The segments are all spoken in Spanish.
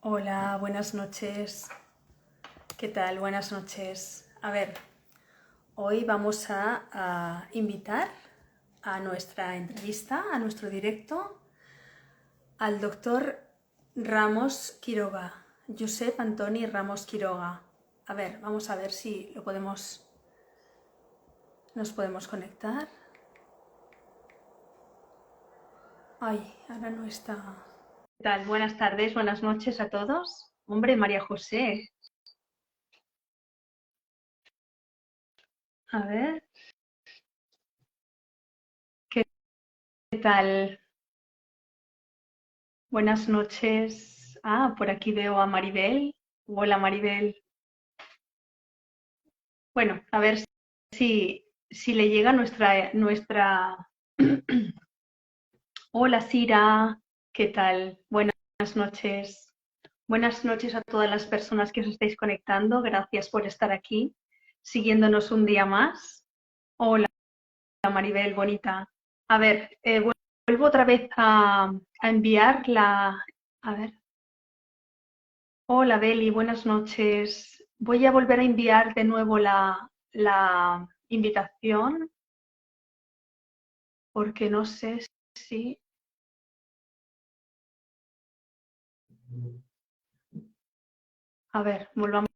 Hola, buenas noches. ¿Qué tal? Buenas noches. A ver, hoy vamos a invitar a nuestra entrevista, a nuestro directo, al doctor Ramos Quiroga, Josep Antoni Ramos Quiroga. A ver, vamos a ver si nos podemos conectar. Ay, ahora no está. ¿Qué tal? Buenas tardes, buenas noches a todos. Hombre, María José. A ver, ¿qué tal? Buenas noches. Ah, por aquí veo a Maribel. Hola, Maribel. Bueno, a ver si le llega nuestra... Hola, Sira. ¿Qué tal? Buenas noches. Buenas noches a todas las personas que os estáis conectando. Gracias por estar aquí, siguiéndonos un día más. Hola, Maribel, bonita. A ver, vuelvo otra vez a enviar la... A ver. Hola, Beli, buenas noches. Voy a volver a enviar de nuevo la invitación porque no sé si... A ver, volvamos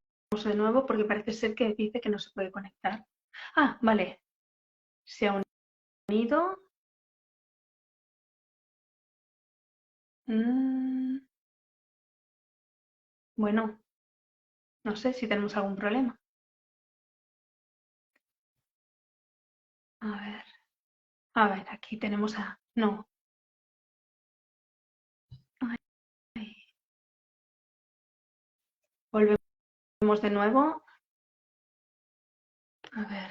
de nuevo porque parece ser que dice que no se puede conectar. Ah, vale. Se ha unido. Mm, bueno, no sé si tenemos algún problema. A ver, aquí tenemos a... No. Ay, ay. Volvemos de nuevo. A ver.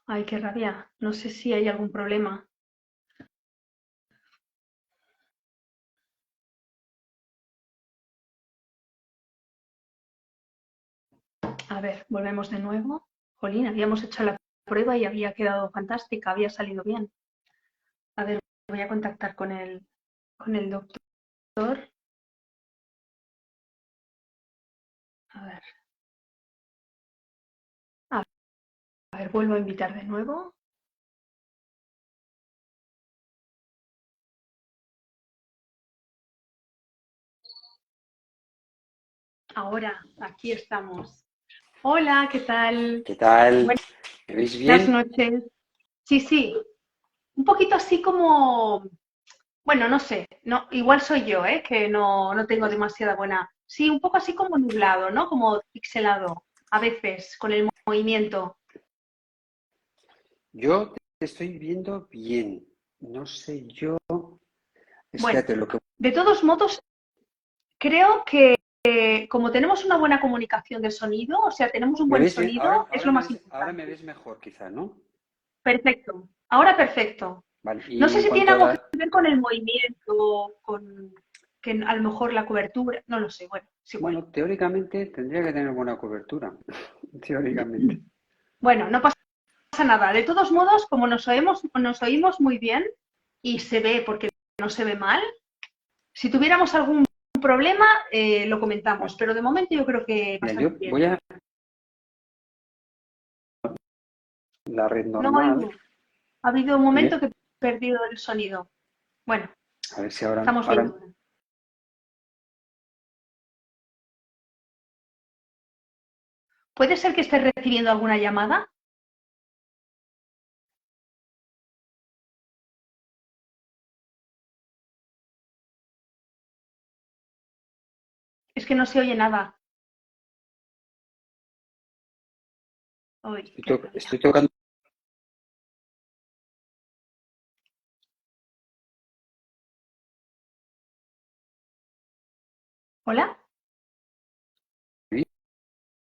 Ay, qué rabia. No sé si hay algún problema. A ver, volvemos de nuevo. Jolín, habíamos hecho la prueba y había quedado fantástica, había salido bien. A ver, voy a contactar con el doctor. A ver, a ver, vuelvo a invitar de nuevo. Ahora, aquí estamos. Hola, ¿qué tal? ¿Qué tal? ¿Me veis Buenas bien? noches. Sí, sí, un poquito así como, bueno, no sé, no, igual soy yo, que no tengo demasiada buena. Sí, un poco así como nublado, ¿no? Como pixelado, a veces, con el movimiento. Yo te estoy viendo bien. No sé yo. Bueno, Espérate, lo que. de todos modos, creo que como tenemos una buena comunicación de sonido, o sea, tenemos un ¿Me buen ves bien? sonido, es lo más Ahora me importante. ves mejor, quizá, ¿no? Perfecto. Ahora perfecto. Vale. No Y sé en si tiene cuanto a algo la. que ver con el movimiento, con que a lo mejor la cobertura, no lo sé, bueno, es igual. Bueno, teóricamente tendría que tener buena cobertura. Teóricamente. Bueno, no pasa nada. De todos modos, como nos oímos muy bien y se ve porque no se ve mal, si tuviéramos algún problema, lo comentamos, Vale. pero de momento yo creo que Mira, bastante yo bien. voy a la red No normal. oigo. Ha habido un momento ¿Eh? que he perdido el sonido. Bueno, A ver si ahora. estamos bien Ahora. ahora. ¿Puede ser que esté recibiendo alguna llamada? Es que no se oye nada. Uy, qué rabia. Estoy tocando. ¿Hola? ¿Me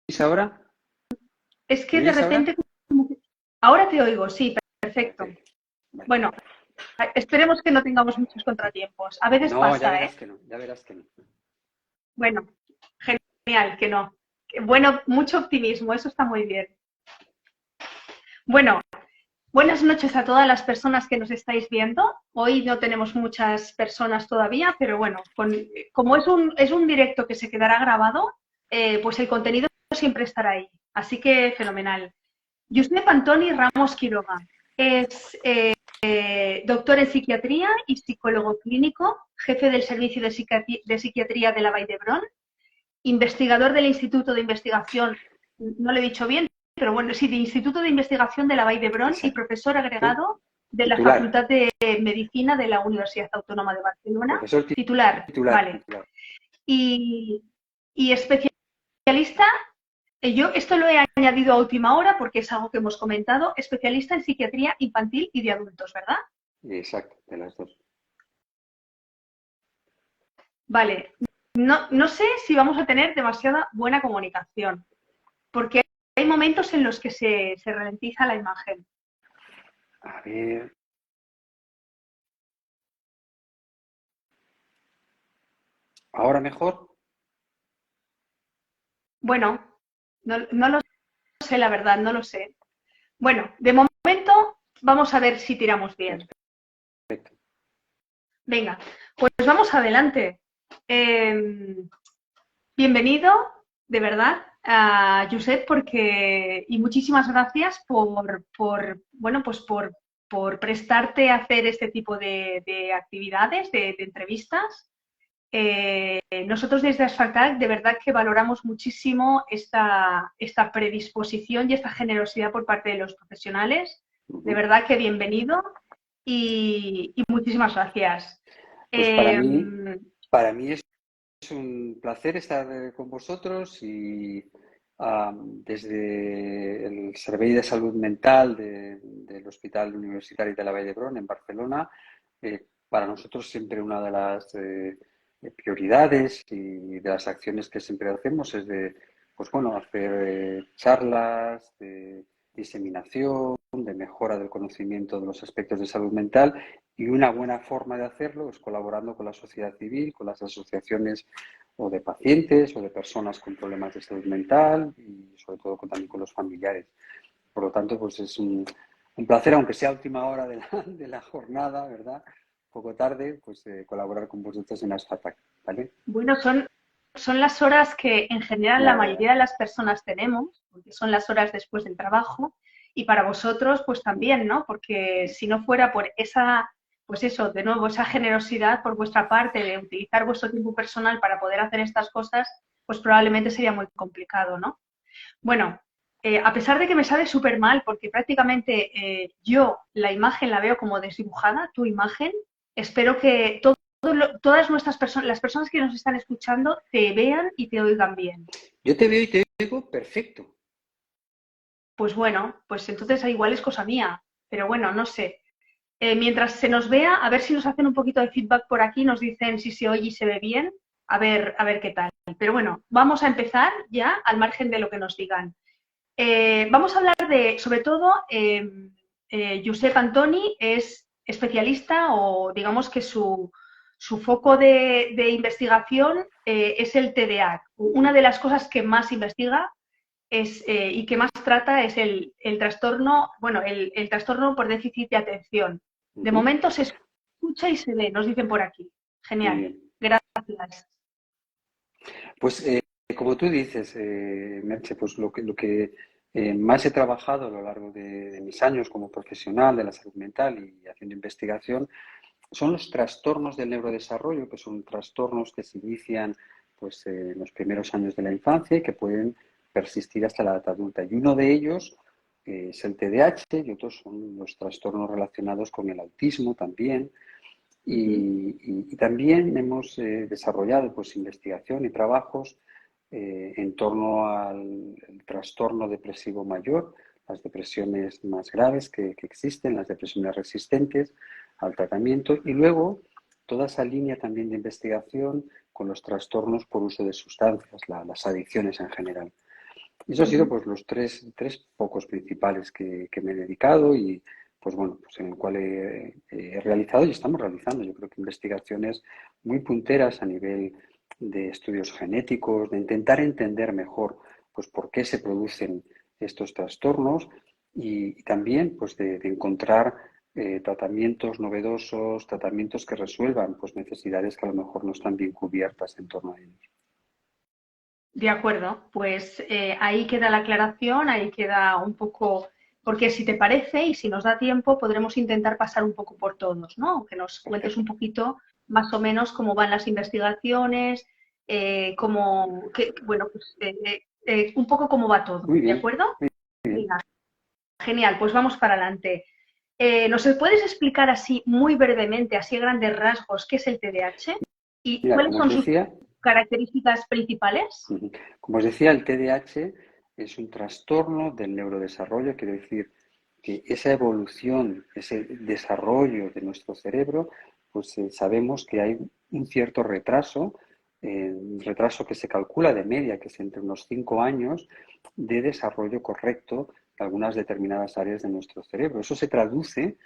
oís ahora? Es que ¿Me de oís ahora? repente... Ahora te oigo, sí, perfecto. Perfecto. Vale. Bueno, esperemos que no tengamos muchos contratiempos. A veces No, ya pasa, ¿eh? verás que no. Ya verás que no. Bueno, genial, que no. Bueno, mucho optimismo, eso está muy bien. Bueno, Buenas noches a todas las personas que nos estáis viendo. Hoy no tenemos muchas personas todavía, pero bueno, como es un directo que se quedará grabado, pues el contenido siempre estará ahí. Así que fenomenal. Josep Antoni Ramos Quiroga es doctor en psiquiatría y psicólogo clínico, jefe del Servicio de Psiquiatría de la Vall d'Hebron, investigador del Instituto de Investigación, no lo he dicho bien, pero bueno, sí, de Instituto de Investigación de la Vall d'Hebron y Exacto. profesor agregado de la Titular. Facultad de Medicina de la Universidad Autónoma de Barcelona. Profesor Titular, titular, vale. titular. Y, y especialista, yo esto lo he añadido a última hora porque es algo que hemos comentado, especialista en psiquiatría infantil y de adultos, ¿verdad? Exacto, de las dos. Vale. No sé si vamos a tener demasiada buena comunicación, porque hay momentos en los que se ralentiza la imagen. A ver. ¿Ahora mejor? Bueno, no lo sé, la verdad, no lo sé. Bueno, de momento vamos a ver si tiramos bien. Perfecto. Venga, pues vamos adelante. Bienvenido, de verdad, a Josep, y muchísimas gracias bueno, pues por prestarte a hacer este tipo de actividades, de entrevistas. Nosotros desde Asfaltac de verdad que valoramos muchísimo esta predisposición y esta generosidad por parte de los profesionales. De Ujú. verdad que bienvenido y muchísimas gracias. Pues Eh, para mí es un placer estar con vosotros y desde el Servei de Salud Mental del Hospital Universitario de la Vall d'Hebron en Barcelona, para nosotros siempre una de las prioridades y de las acciones que siempre hacemos es de, pues bueno, hacer charlas de diseminación, de mejora del conocimiento de los aspectos de salud mental, y una buena forma de hacerlo es colaborando con la sociedad civil, con las asociaciones o de pacientes o de personas con problemas de salud mental y sobre todo también con los familiares. Por lo tanto, pues es un placer, aunque sea a última hora de la jornada, ¿verdad? Poco tarde, pues colaborar con vosotros en Asfatac, ¿vale? bueno, son las horas que en general la Ya, ya, mayoría de las personas tenemos, porque son las horas después del trabajo, y para vosotros pues también, ¿no? Porque si no fuera por esa, pues eso, de nuevo, esa generosidad por vuestra parte de utilizar vuestro tiempo personal para poder hacer estas cosas, pues probablemente sería muy complicado, ¿no? Bueno, a pesar de que me sabe súper mal, porque prácticamente yo la imagen la veo como desdibujada, tu imagen, espero que todas nuestras personas, las personas que nos están escuchando, te vean y te oigan bien. yo te veo y te oigo perfecto. Pues bueno, pues entonces igual es cosa mía, pero bueno, no sé. Mientras se nos vea, a ver si nos hacen un poquito de feedback por aquí, nos dicen si se oye y se ve bien, a ver qué tal. Pero bueno, vamos a empezar ya al margen de lo que nos digan. Vamos a hablar de, sobre todo, Josep Antoni es especialista o digamos que su foco de investigación es el TDAH. Una de las cosas que más investiga y que más trata es el trastorno, bueno, el trastorno por déficit de atención. De Ujú. momento se escucha y se ve, nos dicen por aquí. Muy Genial. bien. Gracias. Pues como tú dices, Merche, pues lo que más he trabajado a lo largo de mis años como profesional de la salud mental y haciendo investigación son los trastornos del neurodesarrollo, que son trastornos que se inician pues, en los primeros años de la infancia y que pueden persistir hasta la edad adulta. Y uno de ellos es el TDAH y otros son los trastornos relacionados con el autismo también. Uh -huh. Y también hemos desarrollado pues, investigación y trabajos en torno al trastorno depresivo mayor, las depresiones más graves que existen, las depresiones resistentes al tratamiento, y luego toda esa línea también de investigación con los trastornos por uso de sustancias, las adicciones en general. Y eso ha Uh sido -huh. pues los tres focos principales que me he dedicado y pues bueno, pues en el cual he realizado y estamos realizando, yo creo que investigaciones muy punteras a nivel de estudios genéticos, de intentar entender mejor pues por qué se producen estos trastornos y también pues de encontrar tratamientos novedosos, tratamientos que resuelvan pues necesidades que a lo mejor no están bien cubiertas en torno a ellos. De acuerdo, pues ahí queda la aclaración, ahí queda un poco, porque si te parece y si nos da tiempo, podremos intentar pasar un poco por todos, ¿no? Que nos cuentes un Perfecto. poquito más o menos cómo van las investigaciones, bueno, pues un poco cómo va todo, Muy ¿de bien, acuerdo? muy bien. Venga, genial, pues vamos para adelante. ¿Nos puedes explicar así muy brevemente, así a grandes rasgos, qué es el TDAH y Mira, cuáles son sus características principales? como os decía, el TDAH es un trastorno del neurodesarrollo, quiere decir que esa evolución, ese desarrollo de nuestro cerebro, pues sabemos que hay un cierto retraso, un retraso que se calcula de media, que es entre unos 5 años de desarrollo correcto de algunas determinadas áreas de nuestro cerebro. Eso se traduce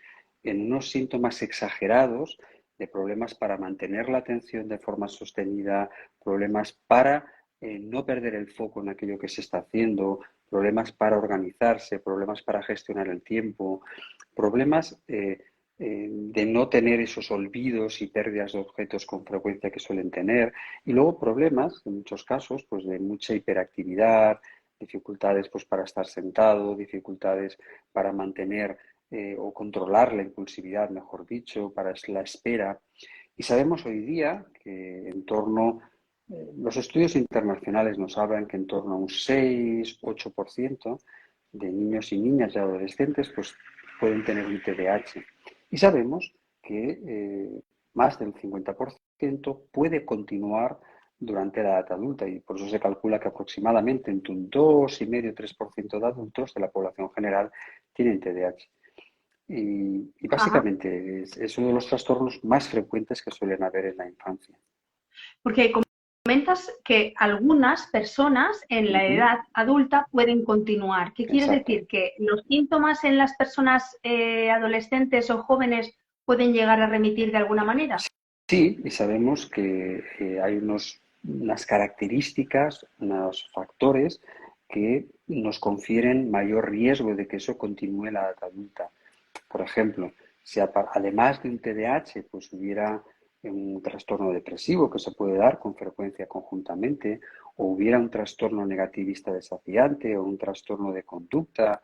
en unos síntomas exagerados de problemas para mantener la atención de forma sostenida, problemas para no perder el foco en aquello que se está haciendo, problemas para organizarse, problemas para gestionar el tiempo, problemas de no tener esos olvidos y pérdidas de objetos con frecuencia que suelen tener, y luego problemas, en muchos casos, pues de mucha hiperactividad, dificultades pues para estar sentado, dificultades para mantener o controlar la impulsividad, mejor dicho, para la espera. Y sabemos hoy día que en torno, los estudios internacionales nos hablan que en torno a un 6-8% de niños y niñas y adolescentes pues, pueden tener un TDAH. Y sabemos que más del 50% puede continuar durante la edad adulta y por eso se calcula que aproximadamente entre un 2,5-3% de adultos de la población general tienen TDAH. Y Ajá. básicamente es uno de los trastornos más frecuentes que suelen haber en la infancia. Porque comentas que algunas personas en la Ujú. edad adulta pueden continuar. ¿Qué quiere Exacto. decir? ¿Que los síntomas en las personas adolescentes o jóvenes pueden llegar a remitir de alguna manera? Sí, y sabemos que hay unas características, unos factores que nos confieren mayor riesgo de que eso continúe en la edad adulta. Por ejemplo, si además de un TDAH, pues hubiera un trastorno depresivo que se puede dar con frecuencia conjuntamente, o hubiera un trastorno negativista desafiante o un trastorno de conducta,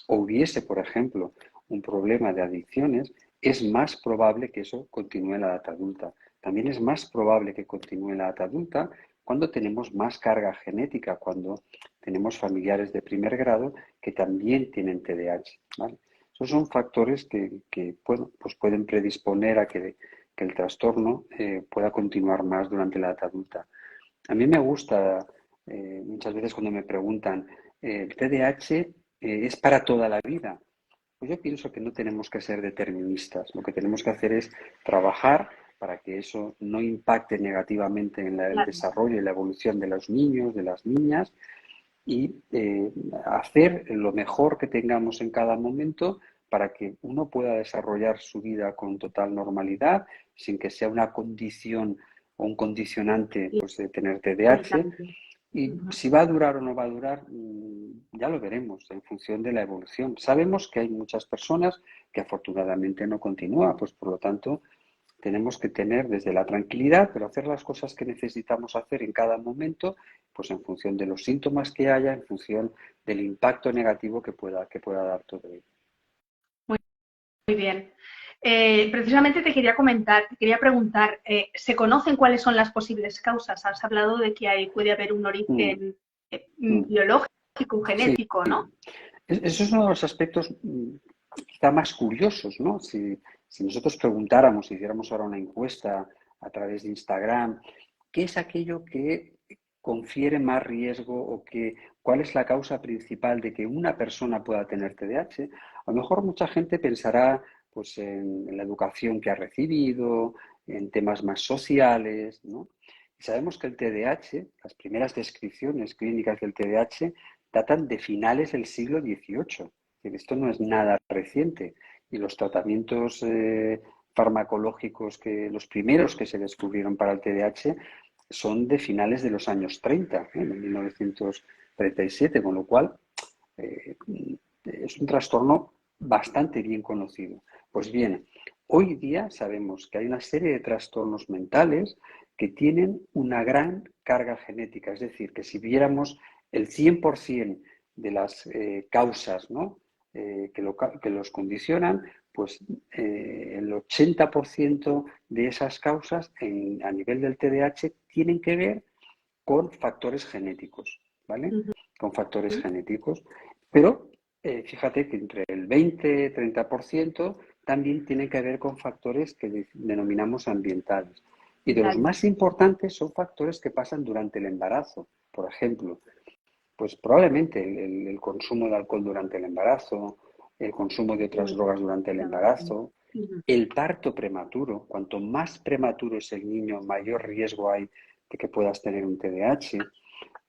o hubiese, por ejemplo, un problema de adicciones, es más probable que eso continúe en la edad adulta. También es más probable que continúe en la edad adulta cuando tenemos más carga genética, cuando tenemos familiares de primer grado que también tienen TDAH. ¿Vale? Esos son factores que bueno, pues pueden predisponer a que el trastorno pueda continuar más durante la edad adulta. A mí me gusta, muchas veces cuando me preguntan, ¿el TDAH es para toda la vida? Pues yo pienso que no tenemos que ser deterministas. Lo que tenemos que hacer es trabajar para que eso no impacte negativamente en el Claro. desarrollo y la evolución de los niños, de las niñas, y hacer lo mejor que tengamos en cada momento para que uno pueda desarrollar su vida con total normalidad, sin que sea una condición o un condicionante pues, de tener TDAH. Limitante. Y Ujú. si va a durar o no va a durar, ya lo veremos en función de la evolución. Sabemos que hay muchas personas que afortunadamente no continúan, pues por lo tanto tenemos que tener desde la tranquilidad, pero hacer las cosas que necesitamos hacer en cada momento, pues en función de los síntomas que haya, en función del impacto negativo que pueda dar todo ello. Muy, muy bien. Precisamente te quería comentar, te quería preguntar, ¿se conocen cuáles son las posibles causas? Has hablado de que puede haber un Mm, origen mm. biológico, Sí, genético, ¿no? eso es uno de los aspectos quizá más curiosos, ¿no? Si nosotros preguntáramos, si hiciéramos ahora una encuesta a través de Instagram, ¿qué es aquello que confiere más riesgo o cuál es la causa principal de que una persona pueda tener TDAH? A lo mejor mucha gente pensará pues, en la educación que ha recibido, en temas más sociales, ¿no? Y sabemos que el TDAH, las primeras descripciones clínicas del TDAH datan de finales del siglo XVIII. Esto no es nada reciente. Y los tratamientos farmacológicos los primeros que se descubrieron para el TDAH son de finales de los años 30, de 1937, con lo cual eh, es un trastorno bastante bien conocido. Pues bien, hoy día sabemos que hay una serie de trastornos mentales que tienen una gran carga genética, es decir, que si viéramos el 100% de las causas, ¿no? Que los condicionan, pues el 80% de esas causas a nivel del TDAH tienen que ver con factores genéticos, ¿vale? Ujú. Con factores genéticos. Pero fíjate que entre el 20-30% también tiene que ver con factores que denominamos ambientales. Y de los Dale. más importantes son factores que pasan durante el embarazo. Por ejemplo, pues probablemente el consumo de alcohol durante el embarazo, el consumo de otras Uy, drogas durante el tabaco. embarazo, Ujú. el parto prematuro. Cuanto más prematuro es el niño, mayor riesgo hay de que puedas tener un TDAH.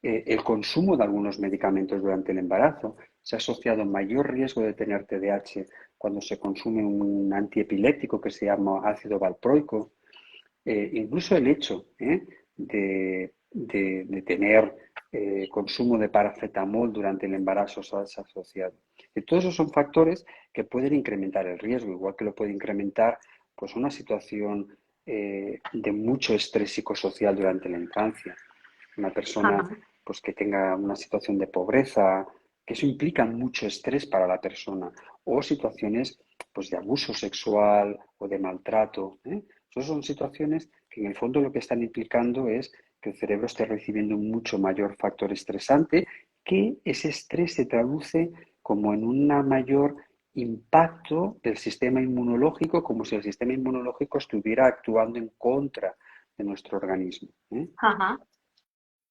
El consumo de algunos medicamentos durante el embarazo se ha asociado a mayor riesgo de tener TDAH cuando se consume un antiepiléptico que se llama ácido valproico. Incluso el hecho de tener consumo de paracetamol durante el embarazo se ha asociado. Y todos esos son factores que pueden incrementar el riesgo, igual que lo puede incrementar pues, una situación de mucho estrés psicosocial durante la infancia. Una persona Ajá. pues, que tenga una situación de pobreza, que eso implica mucho estrés para la persona, o situaciones pues, de abuso sexual o de maltrato. Esas son situaciones que en el fondo lo que están implicando es que el cerebro esté recibiendo un mucho mayor factor estresante, que ese estrés se traduce como en un mayor impacto del sistema inmunológico, como si el sistema inmunológico estuviera actuando en contra de nuestro organismo. Ajá.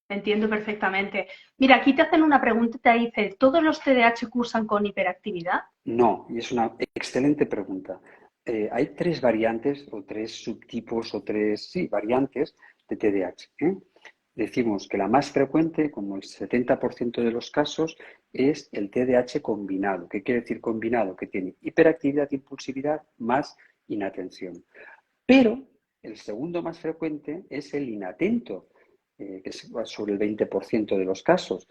Entiendo perfectamente. Mira, aquí te hacen una pregunta, te dice, ¿todos los TDAH cursan con hiperactividad? No, y es una excelente pregunta. Hay tres variantes o tres subtipos o tres, sí, variantes de TDAH. Decimos que la más frecuente, como el 70% de los casos, es el TDAH combinado. ¿Qué quiere decir combinado? Que tiene hiperactividad, impulsividad más inatención. Pero el segundo más frecuente es el inatento, que es sobre el 20% de los casos,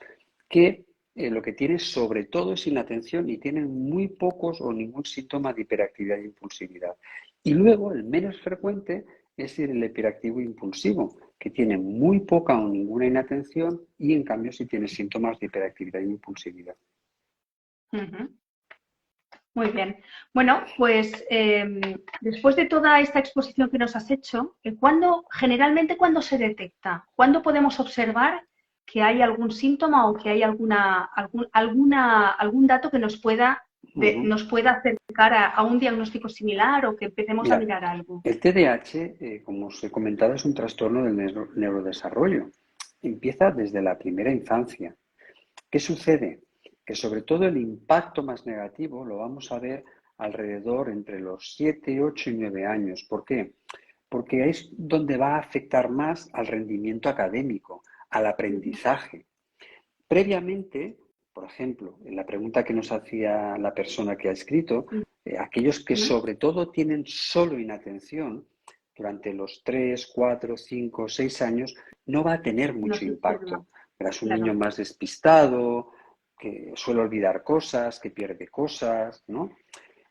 que lo que tiene sobre todo es inatención y tienen muy pocos o ningún síntoma de hiperactividad e impulsividad. Y luego el menos frecuente es el hiperactivo impulsivo, que tiene muy poca o ninguna inatención y en cambio sí tiene síntomas de hiperactividad e impulsividad. Ujú. Muy bien. Bueno, pues después de toda esta exposición que nos has hecho, generalmente, ¿cuándo se detecta? ¿Cuándo podemos observar que hay algún síntoma o que hay algún dato que Ujú. nos pueda acercar a un diagnóstico similar o que empecemos a Mira, mirar algo? el TDAH, como os he comentado, es un trastorno del neurodesarrollo. Empieza desde la primera infancia. ¿Qué sucede? Que sobre todo el impacto más negativo lo vamos a ver alrededor entre los 7, 8 y 9 años. ¿Por qué? Porque es donde va a afectar más al rendimiento académico, al Ujú. aprendizaje. Previamente, por ejemplo, en la pregunta que nos hacía la persona que ha escrito, aquellos que Ujú. sobre todo tienen solo inatención durante los 3, 4, 5, 6 años, no va a tener No mucho se observa, impacto. Verás un niño claro. más despistado, que suele olvidar cosas, que pierde cosas, ¿no?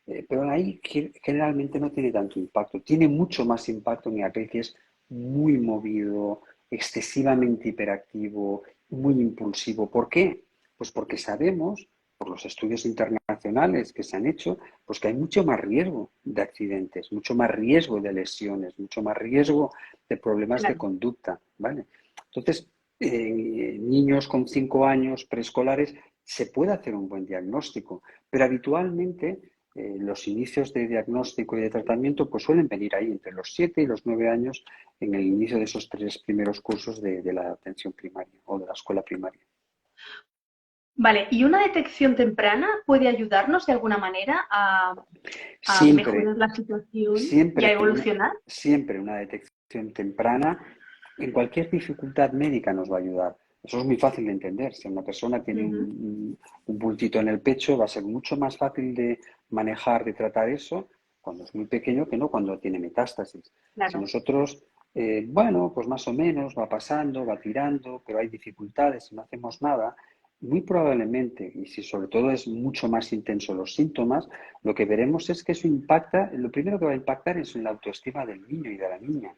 Pero ahí generalmente no tiene tanto impacto. Tiene mucho más impacto en aquel que es muy movido, excesivamente hiperactivo, muy impulsivo. ¿Por qué? Pues porque sabemos, por los estudios internacionales que se han hecho, pues que hay mucho más riesgo de accidentes, mucho más riesgo de lesiones, mucho más riesgo de problemas de Claro. conducta, ¿vale? Entonces, niños con 5 años preescolares se puede hacer un buen diagnóstico, pero habitualmente los inicios de diagnóstico y de tratamiento pues suelen venir ahí entre los 7 y los 9 años en el inicio de esos 3 primeros cursos de la atención primaria o de la escuela primaria. Vale, ¿y una detección temprana puede ayudarnos de alguna manera a Siempre, mejorar la situación y a siempre evolucionar? siempre una detección temprana en cualquier dificultad médica nos va a ayudar. Eso es muy fácil de entender. Si una persona tiene Ujú. un bultito en el pecho, va a ser mucho más fácil de manejar, de tratar eso cuando es muy pequeño que no cuando tiene metástasis. Si Claro. nosotros, bueno, pues más o menos va pasando, va tirando, pero hay dificultades y no hacemos nada, muy probablemente, y si sobre todo es mucho más intenso los síntomas, lo que veremos es que eso impacta, lo primero que va a impactar es en la autoestima del niño y de la niña,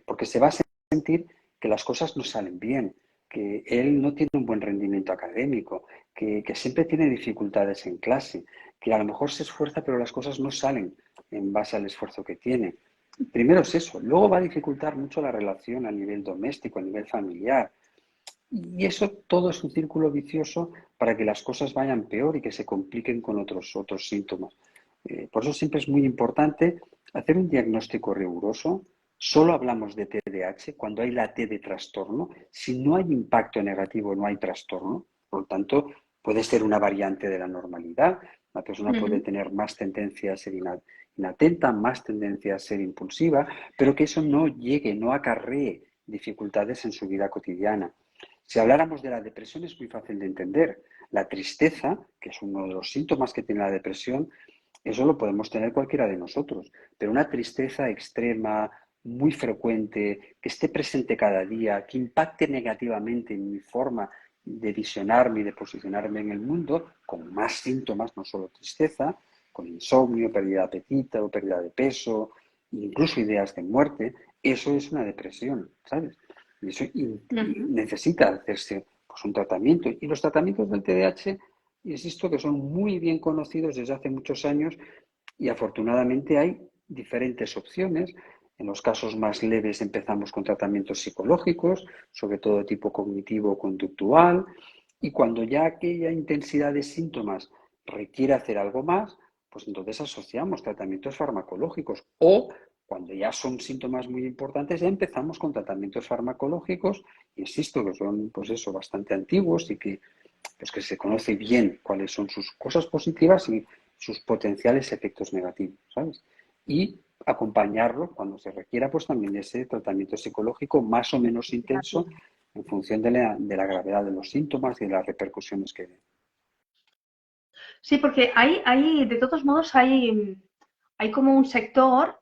porque se va a sentir que las cosas no salen bien, que él no tiene un buen rendimiento académico, que siempre tiene dificultades en clase, que a lo mejor se esfuerza pero las cosas no salen en base al esfuerzo que tiene. Primero es eso, luego va a dificultar mucho la relación a nivel doméstico, a nivel familiar, y eso todo es un círculo vicioso para que las cosas vayan peor y que se compliquen con otros síntomas. Por eso siempre es muy importante hacer un diagnóstico riguroso. Solo hablamos de TDAH cuando hay la T de trastorno. Si no hay impacto negativo, no hay trastorno. Por lo tanto, puede ser una variante de la normalidad. La persona puede Ujú. tener más tendencia a ser inatenta, más tendencia a ser impulsiva, pero que eso no llegue, no acarree dificultades en su vida cotidiana. Si habláramos de la depresión es muy fácil de entender. La tristeza, que es uno de los síntomas que tiene la depresión, eso lo podemos tener cualquiera de nosotros, pero una tristeza extrema, muy frecuente, que esté presente cada día, que impacte negativamente en mi forma de visionarme y de posicionarme en el mundo, con más síntomas, no solo tristeza, con insomnio, pérdida de apetito o pérdida de peso, incluso ideas de muerte, eso es una depresión, ¿sabes? Y eso Ujú. necesita hacerse pues, un tratamiento. Y los tratamientos del TDAH, insisto, que son muy bien conocidos desde hace muchos años y afortunadamente hay diferentes opciones. En los casos más leves empezamos con tratamientos psicológicos, sobre todo de tipo cognitivo-conductual, y cuando ya aquella intensidad de síntomas requiere hacer algo más, pues entonces asociamos tratamientos farmacológicos o cuando ya son síntomas muy importantes, ya empezamos con tratamientos farmacológicos, insisto, que son pues eso, bastante antiguos y que, pues que se conoce bien cuáles son sus cosas positivas y sus potenciales efectos negativos, ¿sabes? Y acompañarlo cuando se requiera, pues también de ese tratamiento psicológico más o menos intenso en función de la gravedad de los síntomas y de las repercusiones que den. Sí, porque de todos modos, hay como un sector,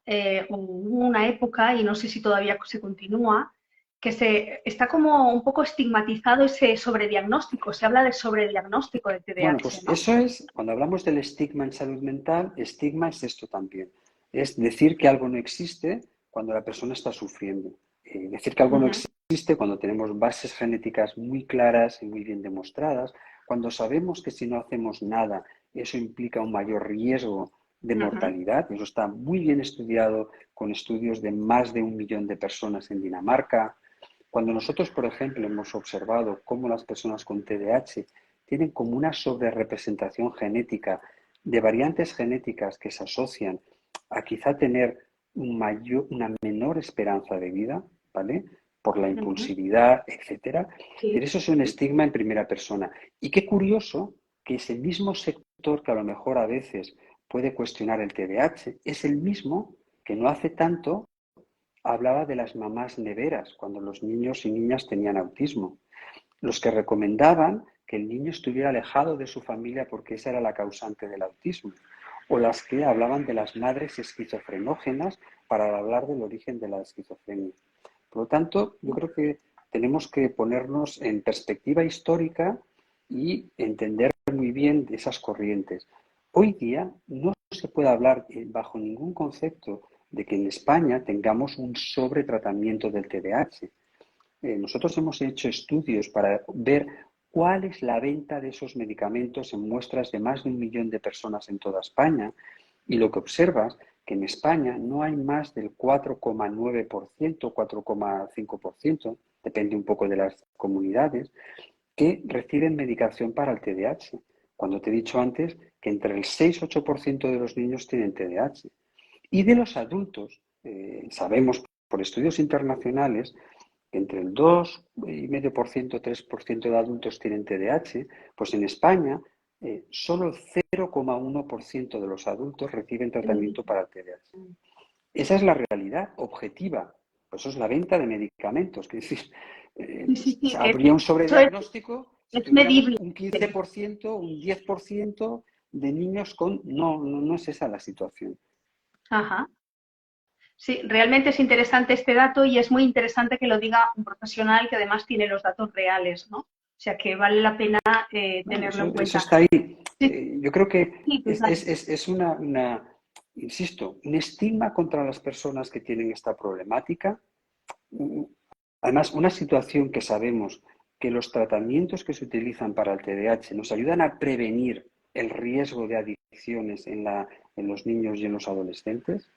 o hubo una época, y no sé si todavía se continúa, que está como un poco estigmatizado ese sobrediagnóstico. Se habla de sobrediagnóstico de Bueno, TDAH, pues ¿no? eso es, cuando hablamos del estigma en salud mental, estigma es esto también. Es decir que algo no existe cuando la persona está sufriendo. Decir que algo no Ujú, existe cuando tenemos bases genéticas muy claras y muy bien demostradas, cuando sabemos que si no hacemos nada, eso implica un mayor riesgo de ujú, mortalidad. Eso está muy bien estudiado con estudios de más de 1 millón de personas en Dinamarca. Cuando nosotros, por ejemplo, hemos observado cómo las personas con TDAH tienen como una sobrerepresentación genética de variantes genéticas que se asocian a quizá tener una menor esperanza de vida, ¿vale? Por la ujú. impulsividad, etcétera. Sí, Pero eso es un estigma en primera persona. Y qué curioso que ese mismo sector que a lo mejor a veces puede cuestionar el TDAH es el mismo que no hace tanto hablaba de las mamás neveras cuando los niños y niñas tenían autismo, los que recomendaban que el niño estuviera alejado de su familia porque esa era la causante del autismo, o las que hablaban de las madres esquizofrenógenas para hablar del origen de la esquizofrenia. Por lo tanto, yo creo que tenemos que ponernos en perspectiva histórica y entender muy bien de esas corrientes. Hoy día no se puede hablar bajo ningún concepto de que en España tengamos un sobretratamiento del TDAH. Nosotros hemos hecho estudios para ver cuál es la venta de esos medicamentos en muestras de más de 1 millón de personas en toda España y lo que observas que en España no hay más del 4,9%, 4,5%, depende un poco de las comunidades, que reciben medicación para el TDAH. Cuando te he dicho antes que entre el 6 y 8% de los niños tienen TDAH. Y de los adultos, sabemos por estudios internacionales que entre el 2,5%, 3% de adultos tienen TDAH, pues en España solo el 0,1% de los adultos reciben tratamiento para el TDAH. Esa es la realidad objetiva. Pues eso es la venta de medicamentos. Que es decir, sí, sí, sí, habría un eso sobrediagnóstico si es tuviéramos medible. un 15%, un 10% de niños con... No, no, no es esa la situación. Ajá. Sí, realmente es interesante este dato y es muy interesante que lo diga un profesional que además tiene los datos reales, ¿no? O sea que vale la pena Bueno, tenerlo en eso cuenta. está ahí. Sí, Yo creo que sí, total. es insisto, un estigma contra las personas que tienen esta problemática. Además, una situación que sabemos que los tratamientos que se utilizan para el TDAH nos ayudan a prevenir el riesgo de adicciones en los niños y en los adolescentes,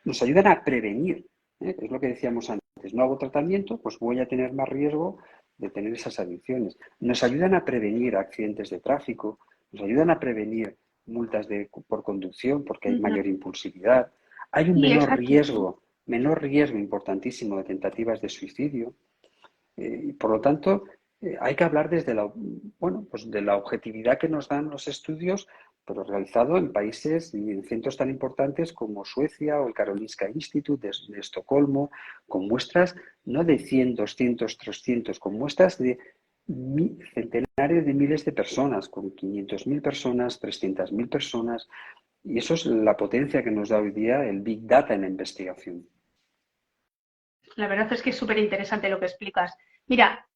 nos ayudan a prevenir, ¿eh? Es lo que decíamos antes, no hago tratamiento, pues voy a tener más riesgo de tener esas adicciones. Nos ayudan a prevenir accidentes de tráfico, nos ayudan a prevenir multas por conducción porque hay Ujú. mayor impulsividad. Hay un Sí, exacto. menor riesgo importantísimo de tentativas de suicidio. Y por lo tanto, hay que hablar desde bueno, pues de la objetividad que nos dan los estudios, pero realizado en países y en centros tan importantes como Suecia o el Karolinska Institute de Estocolmo, con muestras no de 100, 200, 300, con muestras de centenares de miles de personas, con 500.000 personas, 300.000 personas. Y eso es la potencia que nos da hoy día el Big Data en la investigación. La verdad es que es súper interesante lo que explicas. Mira,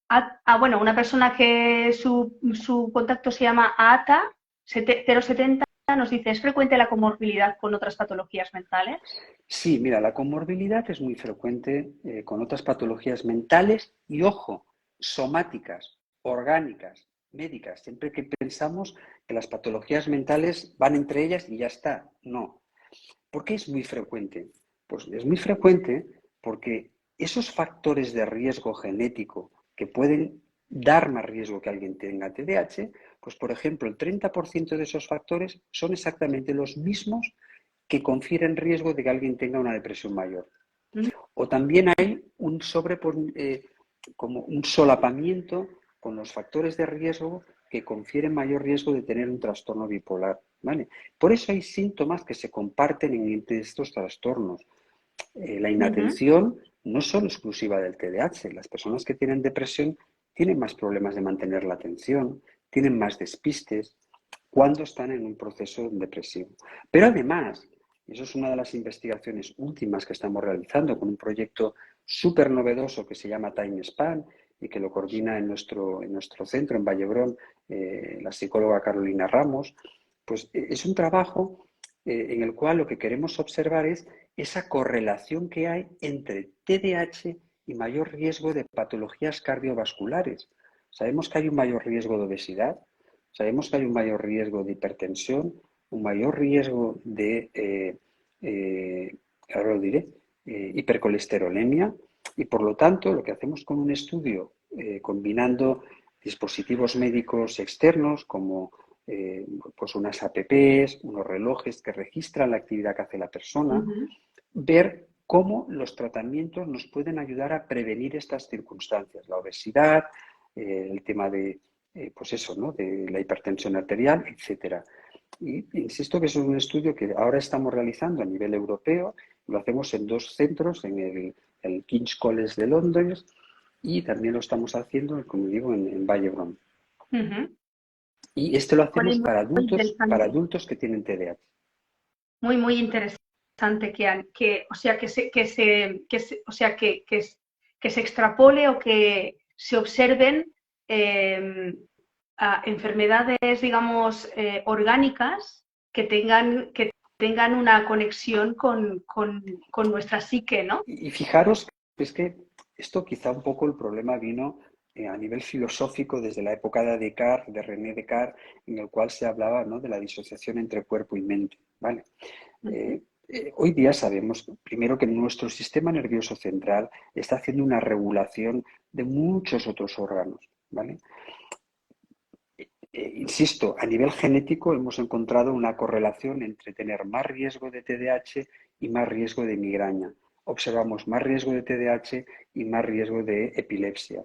bueno, una persona que su contacto se llama ATA 070 nos dice, ¿es frecuente la comorbilidad con otras patologías mentales? Sí, mira, la comorbilidad es muy frecuente con otras patologías mentales y, ojo, somáticas, orgánicas, médicas. Siempre que pensamos que las patologías mentales van entre ellas y ya está. No. ¿Por qué es muy frecuente? Pues es muy frecuente porque esos factores de riesgo genético que pueden dar más riesgo que alguien tenga TDAH, pues por ejemplo, el 30% de esos factores son exactamente los mismos que confieren riesgo de que alguien tenga una depresión mayor. Mm. O también hay como un solapamiento con los factores de riesgo que confieren mayor riesgo de tener un trastorno bipolar. ¿Vale? Por eso hay síntomas que se comparten entre estos trastornos. La Ujú. inatención no es solo exclusiva del TDAH. Las personas que tienen depresión tienen más problemas de mantener la atención, tienen más despistes cuando están en un proceso depresivo. Pero además, y eso es una de las investigaciones últimas que estamos realizando con un proyecto súper novedoso que se llama Time Span y que lo coordina en nuestro centro en Vallebrón la psicóloga Carolina Ramos, pues es un trabajo en el cual lo que queremos observar es esa correlación que hay entre TDAH y mayor riesgo de patologías cardiovasculares. Sabemos que hay un mayor riesgo de obesidad, sabemos que hay un mayor riesgo de hipertensión, un mayor riesgo de, ahora lo diré, hipercolesterolemia, y por lo tanto lo que hacemos con un estudio combinando dispositivos médicos externos como pues unas apps, unos relojes que registran la actividad que hace la persona, Ujú. ver cómo los tratamientos nos pueden ayudar a prevenir estas circunstancias, la obesidad, el tema de, pues eso, ¿no? De la hipertensión arterial, etcétera. Y insisto que es un estudio que ahora estamos realizando a nivel europeo, lo hacemos en 2 centros, en el King's College de Londres y también lo estamos haciendo, como digo, en Vallebrón. Ujú. Y este lo Muy, hacemos muy para interesante. adultos que tienen TDAH. Muy, muy interesante o sea, o sea, que se extrapole o que se observen eh, enfermedades, digamos, orgánicas que tengan una conexión con nuestra psique, ¿no? Y fijaros que es que esto quizá un poco el problema vino a nivel filosófico desde la época de Descartes, de René Descartes, en el cual se hablaba, ¿no?, de la disociación entre cuerpo y mente. ¿Vale? Ujú. Hoy día sabemos, primero, que nuestro sistema nervioso central está haciendo una regulación de muchos otros órganos. ¿Vale? Insisto, a nivel genético hemos encontrado una correlación entre tener más riesgo de TDAH y más riesgo de migraña. Observamos más riesgo de TDAH y más riesgo de epilepsia.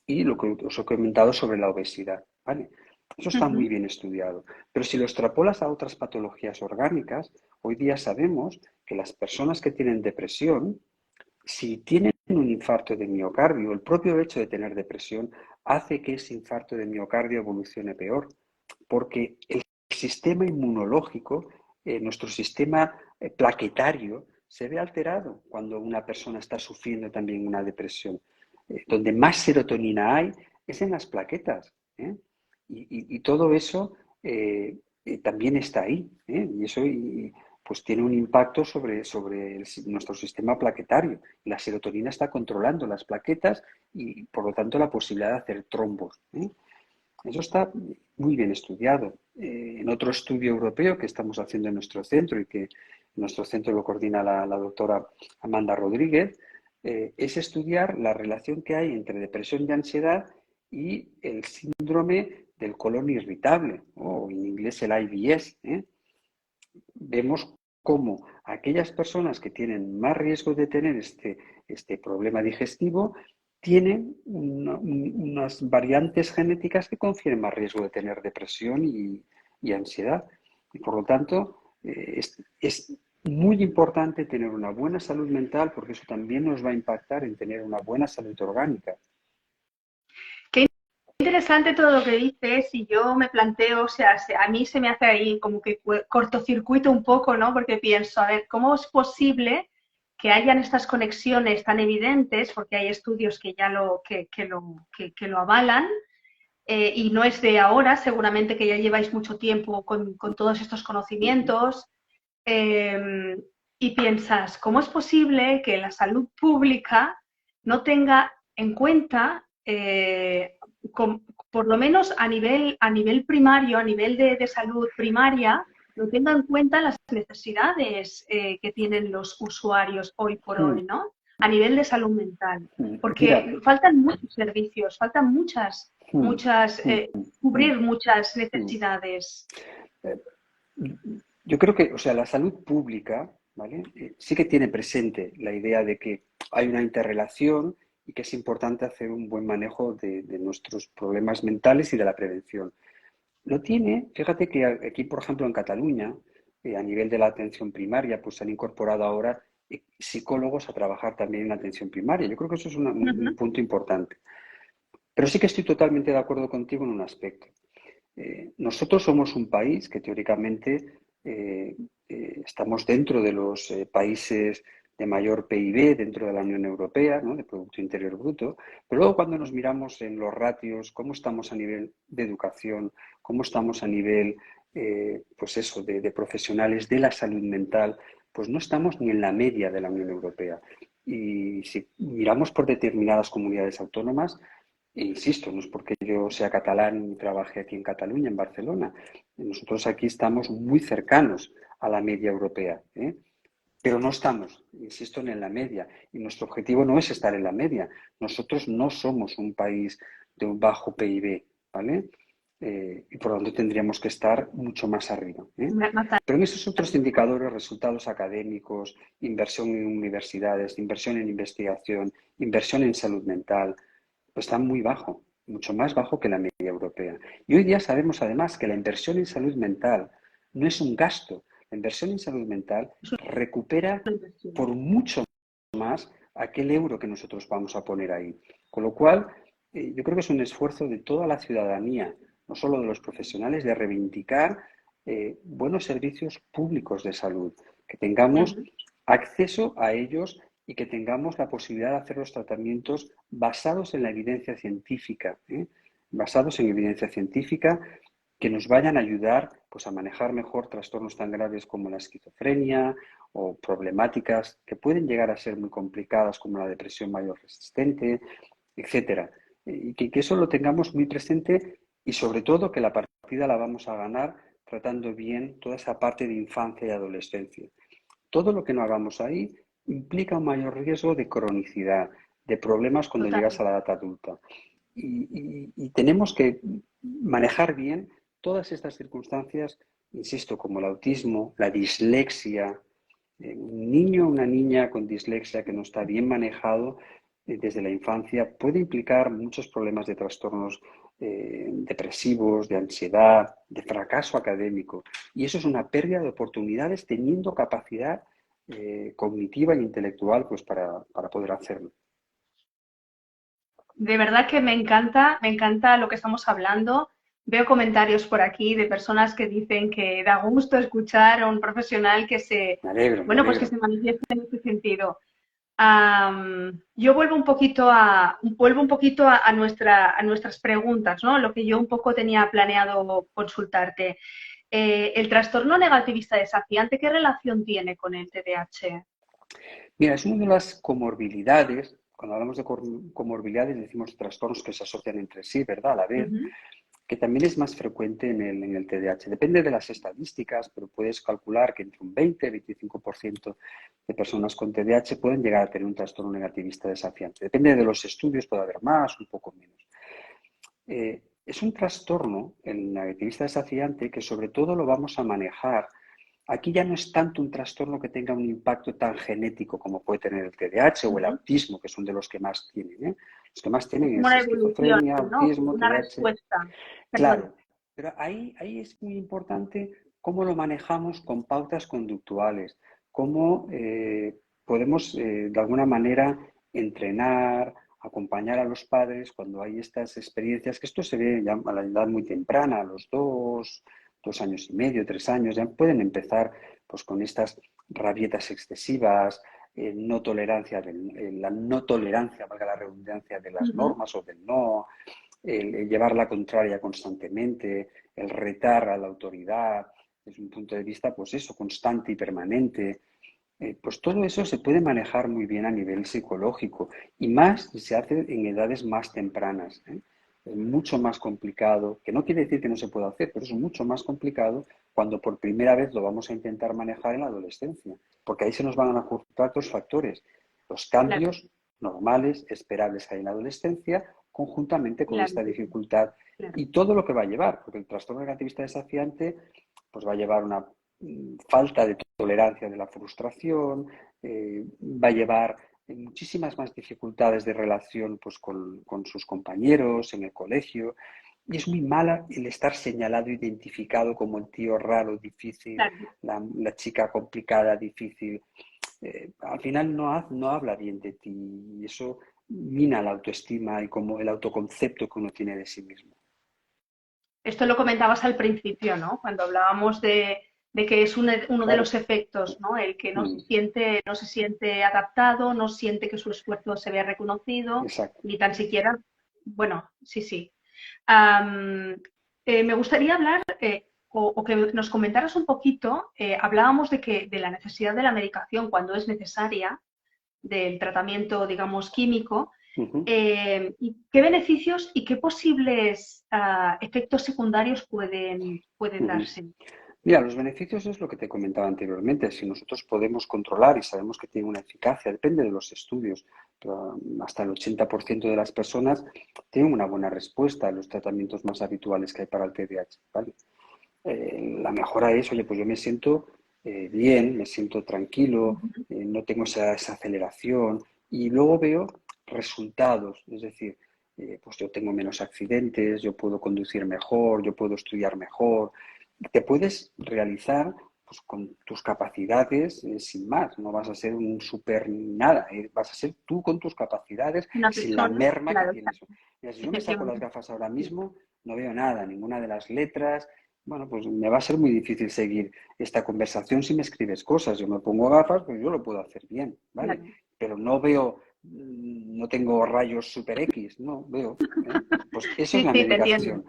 Y lo que os he comentado sobre la obesidad. ¿Vale? Eso está muy Ujú. bien estudiado. Pero si lo extrapolas a otras patologías orgánicas, hoy día sabemos que las personas que tienen depresión, si tienen un infarto de miocardio, el propio hecho de tener depresión hace que ese infarto de miocardio evolucione peor, porque el sistema inmunológico, nuestro sistema plaquetario, se ve alterado cuando una persona está sufriendo también una depresión. Donde más serotonina hay, es en las plaquetas, ¿eh? Y todo eso también está ahí, ¿eh? Y eso pues tiene un impacto sobre nuestro sistema plaquetario. La serotonina está controlando las plaquetas y, por lo tanto, la posibilidad de hacer trombos, ¿eh? Eso está muy bien estudiado. En otro estudio europeo que estamos haciendo en nuestro centro y que nuestro centro lo coordina la doctora Amanda Rodríguez, es estudiar la relación que hay entre depresión y ansiedad y el síndrome del colon irritable, o en inglés el IBS, ¿eh? Vemos cómo aquellas personas que tienen más riesgo de tener este problema digestivo tienen unas variantes genéticas que confieren más riesgo de tener depresión y ansiedad. Y por lo tanto, es muy importante tener una buena salud mental porque eso también nos va a impactar en tener una buena salud orgánica. Qué interesante todo lo que dices y yo me planteo, o sea, a mí se me hace ahí como que cortocircuito un poco, ¿no? Porque pienso, a ver, ¿cómo es posible que hayan estas conexiones tan evidentes? Porque hay estudios que ya lo avalan, y no es de ahora, seguramente que ya lleváis mucho tiempo con todos estos conocimientos, eh, y piensas, ¿cómo es posible que la salud pública no tenga en cuenta, por lo menos a nivel primario, a nivel de salud primaria, no tenga en cuenta las necesidades que tienen los usuarios hoy por hoy, ¿no? A nivel de salud mental. Mira, Porque faltan muchos servicios, faltan cubrir muchas necesidades. yo creo que, o sea, la salud pública, ¿vale? Sí que tiene presente la idea de que hay una interrelación y que es importante hacer un buen manejo de nuestros problemas mentales y de la prevención. Lo tiene, fíjate que aquí, por ejemplo, en Cataluña, a nivel de la atención primaria, pues se han incorporado ahora psicólogos a trabajar también en la atención primaria. Yo creo que eso es un punto importante. Pero sí que estoy totalmente de acuerdo contigo en un aspecto. Nosotros somos un país que teóricamente estamos dentro de los países de mayor PIB dentro de la Unión Europea, ¿no? De Producto Interior Bruto, pero luego cuando nos miramos en los ratios, cómo estamos a nivel de educación, cómo estamos a nivel, pues eso, de profesionales de la salud mental, pues no estamos ni en la media de la Unión Europea. Y si miramos por determinadas comunidades autónomas, e insisto, no es porque yo sea catalán y trabaje aquí en Cataluña, en Barcelona. Nosotros aquí estamos muy cercanos a la media europea, ¿eh? Pero no estamos, insisto, en la media. Y nuestro objetivo no es estar en la media. Nosotros no somos un país de un bajo PIB, ¿vale? Y por lo tanto tendríamos que estar mucho más arriba, ¿eh? Pero en esos otros indicadores, resultados académicos, inversión en universidades, inversión en investigación, inversión en salud mental, pues está muy bajo, mucho más bajo que la media europea. Y hoy día sabemos además que la inversión en salud mental no es un gasto. La inversión en salud mental recupera por mucho más aquel euro que nosotros vamos a poner ahí. Con lo cual, yo creo que es un esfuerzo de toda la ciudadanía, no solo de los profesionales, de reivindicar buenos servicios públicos de salud, que tengamos acceso a ellos y que tengamos la posibilidad de hacer los tratamientos basados en la evidencia científica, ¿eh? Basados en evidencia científica que nos vayan a ayudar pues, a manejar mejor trastornos tan graves como la esquizofrenia o problemáticas que pueden llegar a ser muy complicadas como la depresión mayor resistente, etcétera. Y que eso lo tengamos muy presente y sobre todo que la partida la vamos a ganar tratando bien toda esa parte de infancia y adolescencia. Todo lo que no hagamos ahí implica un mayor riesgo de cronicidad, de problemas cuando llegas a la edad adulta. Y tenemos que manejar bien todas estas circunstancias, insisto, como el autismo, la dislexia. Un niño o una niña con dislexia que no está bien manejado desde la infancia puede implicar muchos problemas de trastornos depresivos, de ansiedad, de fracaso académico. Y eso es una pérdida de oportunidades teniendo capacidad cognitiva e intelectual pues, para poder hacerlo. De verdad que me encanta lo que estamos hablando. Veo comentarios por aquí de personas que dicen que da gusto escuchar a un profesional que Me alegro, me bueno, pues que alegro. se manifiesta en este sentido. Yo vuelvo un poquito a nuestras preguntas, ¿no? Lo que yo un poco tenía planeado consultarte. El trastorno negativista desafiante, ¿qué relación tiene con el TDAH? Mira, es una de las comorbilidades. Cuando hablamos de comorbilidades decimos trastornos que se asocian entre sí, ¿verdad? A la vez, Ujú, que también es más frecuente en el TDAH. Depende de las estadísticas, pero puedes calcular que entre un 20 y 25% de personas con TDAH pueden llegar a tener un trastorno negativista desafiante. Depende de los estudios, puede haber más, un poco menos. Es un trastorno, el negativista desafiante, que sobre todo lo vamos a manejar. Aquí ya no es tanto un trastorno que tenga un impacto tan genético como puede tener el TDAH o el ujú. autismo, que son de los que más tienen, ¿eh? Los que más Es tienen como es una evolución, esquizofrenia, ¿no? autismo, Una TDAH. respuesta. Perdón. Claro, pero ahí es muy importante cómo lo manejamos con pautas conductuales, cómo podemos de alguna manera entrenar, acompañar a los padres cuando hay estas experiencias, que esto se ve ya a la edad muy temprana, a los 2 años y medio, 3 años, ya pueden empezar pues con estas rabietas excesivas, no tolerancia la no tolerancia, valga la redundancia, de las Ujú. normas o del no, el llevar la contraria constantemente, el retar a la autoridad desde un punto de vista, pues eso, constante y permanente. Pues todo eso se puede manejar muy bien a nivel psicológico y más si se hace en edades más tempranas, ¿eh? Es mucho más complicado, que no quiere decir que no se pueda hacer, pero es mucho más complicado cuando por primera vez lo vamos a intentar manejar en la adolescencia, porque ahí se nos van a ajustar dos factores, los Claro, cambios normales, esperables que hay en la adolescencia, conjuntamente con claro, esta dificultad claro. y todo lo que va a llevar, porque el trastorno negativista desafiante pues va a llevar una falta de tolerancia de la frustración, va a llevar muchísimas más dificultades de relación pues, con sus compañeros en el colegio. Y es muy mala el estar señalado, identificado como el tío raro, difícil, Claro. la chica complicada, difícil. Al final no habla bien de ti y eso mina la autoestima y como el autoconcepto que uno tiene de sí mismo. Esto lo comentabas al principio, ¿no? Cuando hablábamos de que es uno de los Claro. efectos, ¿no? El que Mm, no se siente adaptado, no siente que su esfuerzo se vea reconocido, exacto. ni tan siquiera, bueno, sí, sí. Am, Me gustaría hablar o que nos comentaras un poquito, hablábamos de la necesidad de la medicación cuando es necesaria, del tratamiento, digamos, químico, Ujú, y qué beneficios y qué posibles efectos secundarios pueden ujú. darse. Mira, los beneficios es lo que te comentaba anteriormente. Si nosotros podemos controlar y sabemos que tiene una eficacia, depende de los estudios, pero hasta el 80% de las personas tienen una buena respuesta a los tratamientos más habituales que hay para el TDAH, ¿vale? La mejora es, oye, pues yo me siento bien, me siento tranquilo, Ujú. no tengo esa aceleración y luego veo resultados, es decir, pues yo tengo menos accidentes, yo puedo conducir mejor, yo puedo estudiar mejor, te puedes realizar pues, con tus capacidades sin más, no vas a ser un super nada, vas a ser tú con tus capacidades Una sin la persona, merma que claro, tienes. Mira, si yo me saco las efectivamente. gafas ahora mismo, no veo nada, ninguna de las letras, bueno, pues me va a ser muy difícil seguir esta conversación si me escribes cosas. Yo me pongo gafas, pues yo lo puedo hacer bien, ¿vale? Claro. Pero no veo, no tengo rayos super X, no veo, ¿eh? Pues eso es Sí, la sí, te entiendo. medicación.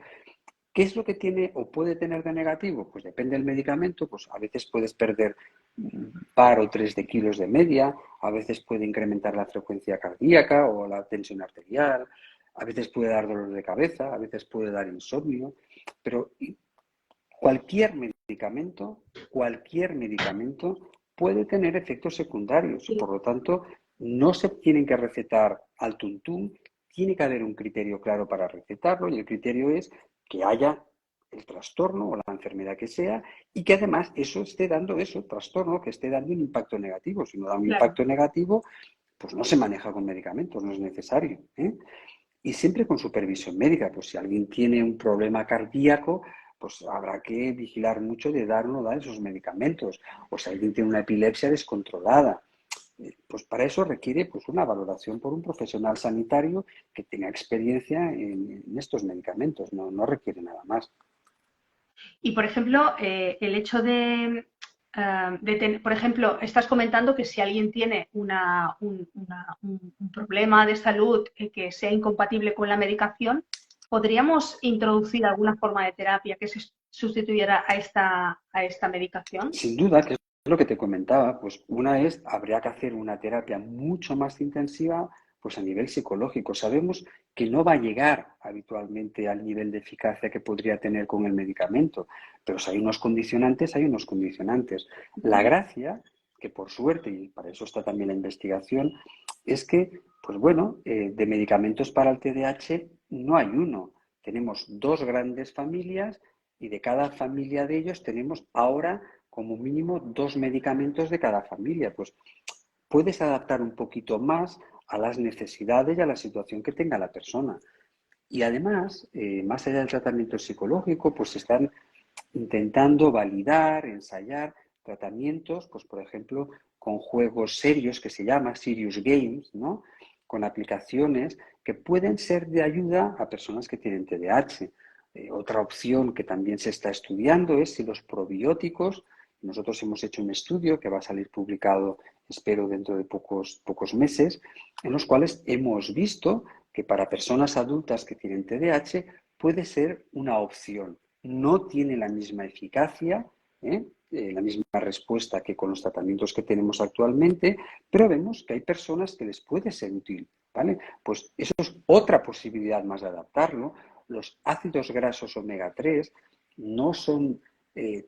¿Qué es lo que tiene o puede tener de negativo? Pues depende del medicamento, pues a veces puedes perder un par o tres de kilos de media, a veces puede incrementar la frecuencia cardíaca o la tensión arterial, a veces puede dar dolor de cabeza, a veces puede dar insomnio, pero cualquier medicamento puede tener efectos secundarios y Sí, por lo tanto no se tienen que recetar al tuntún, tiene que haber un criterio claro para recetarlo y el criterio es que haya el trastorno o la enfermedad que sea y que además eso esté dando eso, trastorno, que esté dando un impacto negativo. Si no da un claro. impacto negativo, pues no se maneja con medicamentos, no es necesario, ¿eh? Y siempre con supervisión médica, pues si alguien tiene un problema cardíaco, pues habrá que vigilar mucho de dar o no dar esos medicamentos. O si alguien tiene una epilepsia descontrolada, pues para eso requiere pues una valoración por un profesional sanitario que tenga experiencia en estos medicamentos, no requiere nada más. Y, por ejemplo, el hecho de por ejemplo, estás comentando que si alguien tiene un problema de salud que sea incompatible con la medicación, ¿podríamos introducir alguna forma de terapia que se sustituyera a esta medicación? Sin duda, que es lo que te comentaba, pues una es, habría que hacer una terapia mucho más intensiva, pues a nivel psicológico. Sabemos que no va a llegar habitualmente al nivel de eficacia que podría tener con el medicamento, pero si hay unos condicionantes, hay unos condicionantes. La gracia, que por suerte, y para eso está también la investigación, es que, pues bueno, de medicamentos para el TDAH no hay uno. Tenemos dos grandes familias y de cada familia de ellos tenemos ahora como mínimo dos medicamentos de cada familia. Pues puedes adaptar un poquito más a las necesidades y a la situación que tenga la persona. Y además, más allá del tratamiento psicológico, pues se están intentando validar, ensayar tratamientos, pues por ejemplo, con juegos serios que se llama serious games, ¿no? Con aplicaciones que pueden ser de ayuda a personas que tienen TDAH. Otra opción que también se está estudiando es si los probióticos, nosotros hemos hecho un estudio que va a salir publicado, espero, dentro de pocos meses, en los cuales hemos visto que para personas adultas que tienen TDAH puede ser una opción. No tiene la misma eficacia, la misma respuesta que con los tratamientos que tenemos actualmente, pero vemos que hay personas que les puede ser útil, ¿vale? Pues eso es otra posibilidad más de adaptarlo. Los ácidos grasos omega 3 no son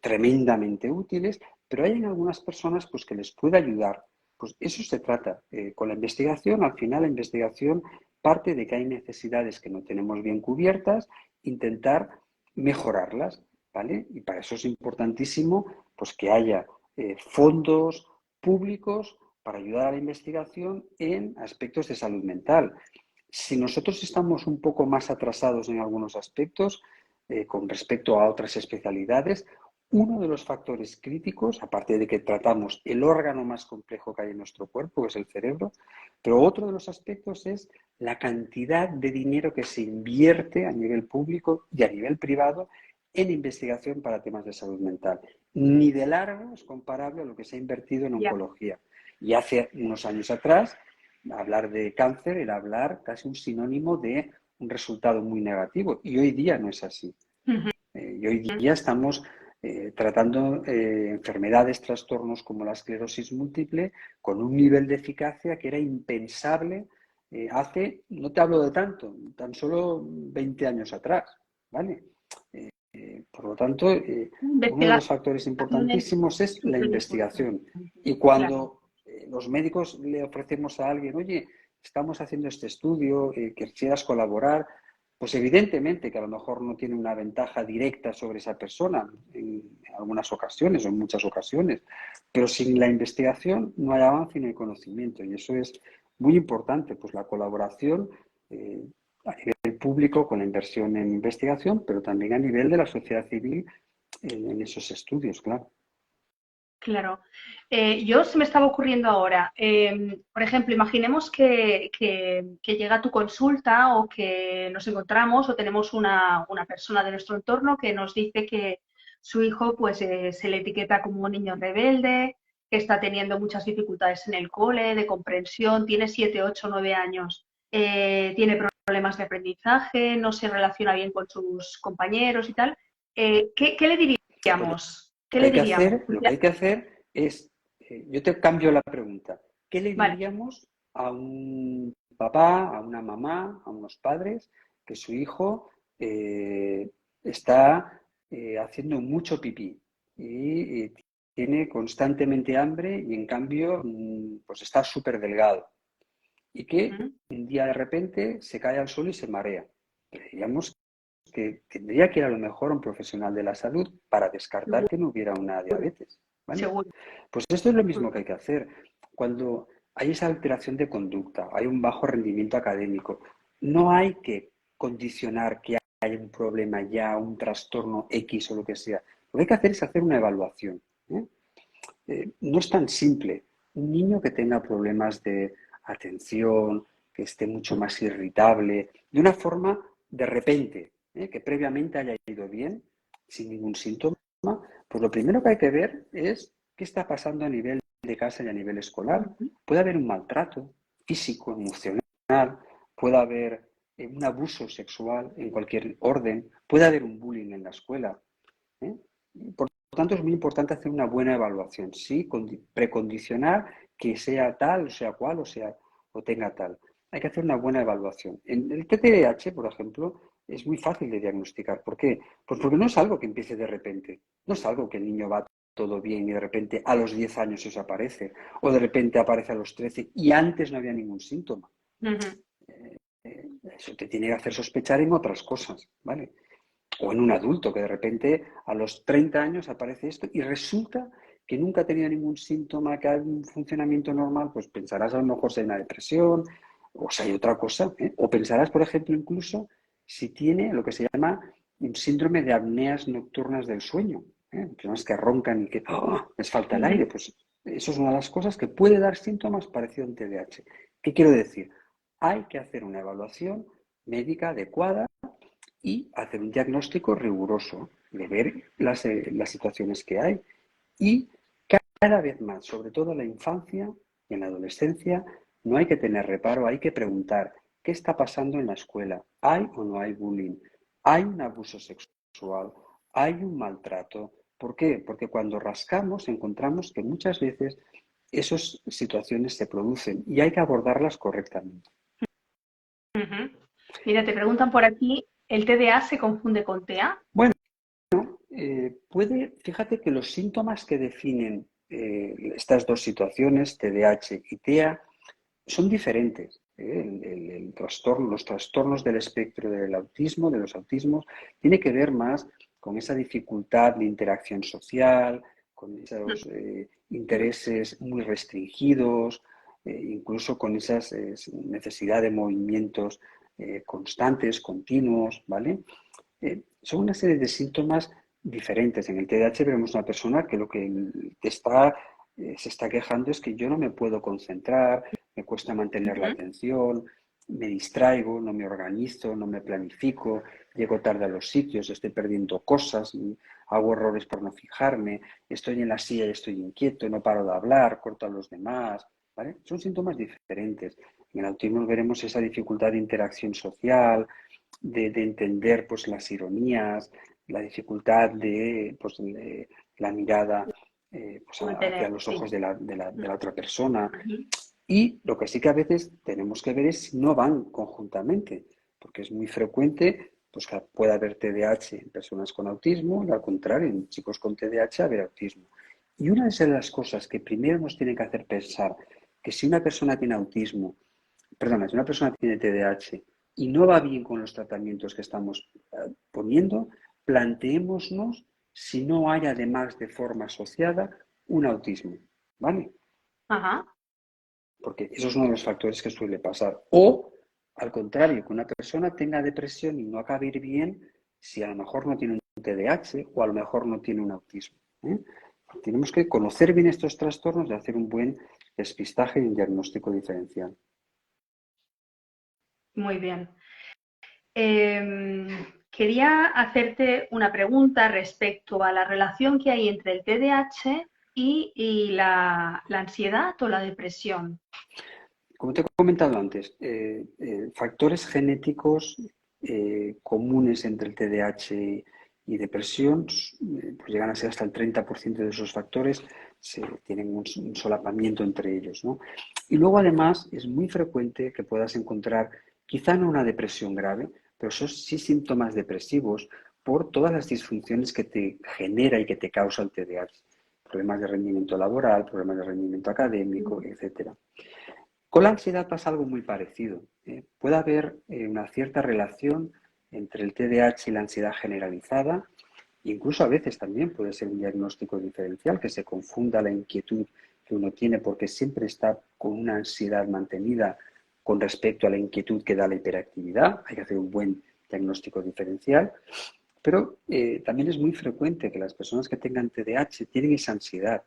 tremendamente útiles, pero hay en algunas personas pues, que les puede ayudar. Pues eso se trata. Con la investigación, al final la investigación parte de que hay necesidades que no tenemos bien cubiertas, intentar mejorarlas, ¿vale? Y para eso es importantísimo pues, que haya fondos públicos para ayudar a la investigación en aspectos de salud mental. Si nosotros estamos un poco más atrasados en algunos aspectos con respecto a otras especialidades, uno de los factores críticos, aparte de que tratamos el órgano más complejo que hay en nuestro cuerpo, que es el cerebro, pero otro de los aspectos es la cantidad de dinero que se invierte a nivel público y a nivel privado en investigación para temas de salud mental. Ni de largo es comparable a lo que se ha invertido en oncología. Y hace unos años atrás, hablar de cáncer era hablar casi un sinónimo de un resultado muy negativo. Y hoy día no es así. Y hoy día estamos tratando enfermedades, trastornos como la esclerosis múltiple con un nivel de eficacia que era impensable hace, no te hablo de tanto, tan solo 20 años atrás, ¿vale? Por lo tanto, uno de los factores importantísimos es la investigación. Y cuando los médicos le ofrecemos a alguien, oye, estamos haciendo este estudio, quisieras colaborar, pues evidentemente que a lo mejor no tiene una ventaja directa sobre esa persona en algunas ocasiones o en muchas ocasiones, pero sin la investigación no hay avance en el conocimiento y eso es muy importante, pues la colaboración a nivel público con la inversión en investigación, pero también a nivel de la sociedad civil en esos estudios, claro. Claro. Yo se me estaba ocurriendo ahora, por ejemplo, imaginemos que llega a tu consulta o que nos encontramos o tenemos una persona de nuestro entorno que nos dice que su hijo pues se le etiqueta como un niño rebelde, que está teniendo muchas dificultades en el cole, de comprensión, tiene 7, 8, 9 años, tiene problemas de aprendizaje, no se relaciona bien con sus compañeros y tal. ¿Qué le Pues diríamos? ¿Qué le diríamos? lo que hay que hacer es, yo te cambio la pregunta, ¿qué le Vale. diríamos a un papá, a una mamá, a unos padres que su hijo está haciendo mucho pipí y tiene constantemente hambre y en cambio pues está súper delgado y que un día de repente se cae al suelo y se marea? Le diríamos que tendría que ir a lo mejor a un profesional de la salud para descartar Seguro, que no hubiera una diabetes, ¿vale? seguro. Pues esto es lo mismo que hay que hacer. Cuando hay esa alteración de conducta, hay un bajo rendimiento académico, no hay que condicionar que hay un problema ya, un trastorno X o lo que sea. Lo que hay que hacer es hacer una evaluación, ¿eh? No es tan simple. Un niño que tenga problemas de atención, que esté mucho más irritable, de una forma de repente, que previamente haya ido bien, sin ningún síntoma, pues lo primero que hay que ver es ¿Qué está pasando a nivel de casa y a nivel escolar? Puede haber un maltrato físico, emocional, puede haber un abuso sexual en cualquier orden, puede haber un bullying en la escuela. ¿eh? Por lo tanto, es muy importante hacer una buena evaluación, sí, precondicionar que sea tal, o sea cual, o tenga tal. Hay que hacer una buena evaluación. En el TDAH, por ejemplo, es muy fácil de diagnosticar. ¿Por qué? Pues porque no es algo que empiece de repente. No es algo que el niño va todo bien y de repente a los 10 años eso aparece, o de repente aparece a los 13 y antes no había ningún síntoma. Eso te tiene que hacer sospechar en otras cosas, ¿vale? O en un adulto que de repente a los 30 años aparece esto y resulta que nunca ha tenido ningún síntoma, que hay un funcionamiento normal, pues pensarás a lo mejor si hay una depresión o si hay otra cosa, ¿eh? O pensarás, por ejemplo, incluso si tiene lo que se llama un síndrome de apneas nocturnas del sueño, ¿eh? Personas que roncan y que les falta el aire, pues eso es una de las cosas que puede dar síntomas parecidos al TDAH. ¿Qué quiero decir? Hay que hacer una evaluación médica adecuada y hacer un diagnóstico riguroso de ver las situaciones que hay. Y cada vez más, sobre todo en la infancia y en la adolescencia, no hay que tener reparo, hay que preguntar, ¿qué está pasando en la escuela? ¿Hay o no hay bullying? ¿Hay un abuso sexual? ¿Hay un maltrato? ¿Por qué? Porque cuando rascamos encontramos que muchas veces esas situaciones se producen y hay que abordarlas correctamente. Mira, te preguntan por aquí, ¿el TDA se confunde con TEA? Bueno, fíjate que los síntomas que definen estas dos situaciones, TDAH y TEA, son diferentes. Los trastornos del espectro del autismo, de los autismos, tiene que ver más con esa dificultad de interacción social, con esos intereses muy restringidos, incluso con esa necesidad de movimientos constantes, continuos, ¿vale? Son una serie de síntomas diferentes. En el TDAH vemos una persona que lo que se está quejando es que yo no me puedo concentrar, me cuesta mantener la atención, me distraigo, no me organizo, no me planifico, llego tarde a los sitios, estoy perdiendo cosas, hago errores por no fijarme, estoy en la silla y estoy inquieto, no paro de hablar, corto a los demás, ¿vale? Son síntomas diferentes. En el autismo veremos esa dificultad de interacción social, de entender pues, las ironías, la dificultad de la mirada pues, hacia los ojos de la otra persona. Y lo que sí que a veces tenemos que ver es si no van conjuntamente, porque es muy frecuente pues, que pueda haber TDAH en personas con autismo y al contrario, en chicos con TDAH haber autismo. Y una de las cosas que primero nos tiene que hacer pensar que si una persona tiene autismo, perdona, si una persona tiene TDAH y no va bien con los tratamientos que estamos poniendo, planteémonos si no hay además de forma asociada un autismo, ¿vale? Ajá. Porque eso es uno de los factores que suele pasar. O, al contrario, que una persona tenga depresión y no acabe ir bien si a lo mejor no tiene un TDAH o a lo mejor no tiene un autismo, ¿eh? Tenemos que conocer bien estos trastornos y hacer un buen despistaje y un diagnóstico diferencial. Muy bien. Quería hacerte una pregunta respecto a la relación que hay entre el TDAH y la ansiedad o la depresión. Como te he comentado antes, factores genéticos comunes entre el TDAH y depresión pues llegan a ser hasta el 30% de esos factores, tienen un solapamiento entre ellos, ¿no? Y luego además es muy frecuente que puedas encontrar, quizá no una depresión grave, pero son sí síntomas depresivos por todas las disfunciones que te genera y que te causa el TDAH. Problemas de rendimiento laboral, problemas de rendimiento académico, etcétera. Con la ansiedad pasa algo muy parecido. Puede haber una cierta relación entre el TDAH y la ansiedad generalizada. Incluso a veces también puede ser un diagnóstico diferencial, que se confunda la inquietud que uno tiene porque siempre está con una ansiedad mantenida con respecto a la inquietud que da la hiperactividad. Hay que hacer un buen diagnóstico diferencial. Pero también es muy frecuente que las personas que tengan TDAH tienen esa ansiedad.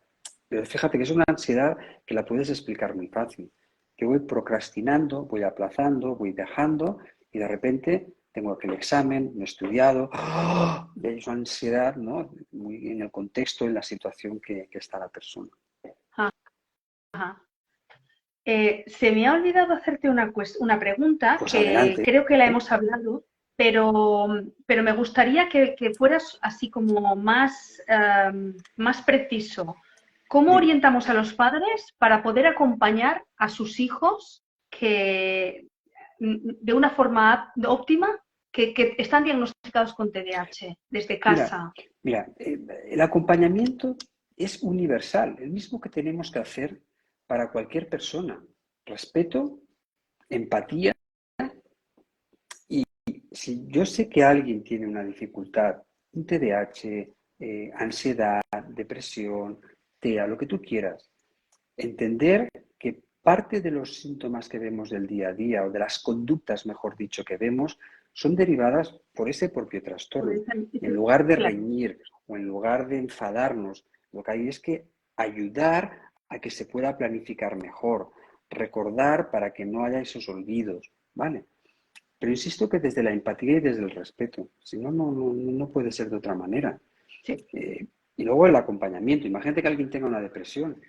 Pero fíjate que es una ansiedad que la puedes explicar muy fácil. Que voy procrastinando, voy aplazando, voy dejando y de repente tengo aquel examen, no he estudiado, ¡oh! Y hay una ansiedad, ¿no? Muy en el contexto, en la situación que está la persona. Ajá. Se me ha olvidado hacerte una pregunta Pues que adelante. creo que la hemos hablado, pero me gustaría que fueras así como más preciso. ¿Cómo Dime. orientamos a los padres para poder acompañar a sus hijos de una forma óptima que están diagnosticados con TDAH desde Mira, casa? el acompañamiento es universal, el mismo que tenemos que hacer para cualquier persona. Respeto, empatía. Si yo sé que alguien tiene una dificultad, un TDAH, ansiedad, depresión, TEA, lo que tú quieras, entender que parte de los síntomas que vemos del día a día o de las conductas, mejor dicho, que vemos, son derivadas por ese propio trastorno. En lugar de Claro, reñir o en lugar de enfadarnos, lo que hay es que ayudar a que se pueda planificar mejor, recordar para que no haya esos olvidos, ¿vale? Pero insisto que desde la empatía y desde el respeto, si no, no puede ser de otra manera. sí, Y luego el acompañamiento. Imagínate que alguien tenga una depresión.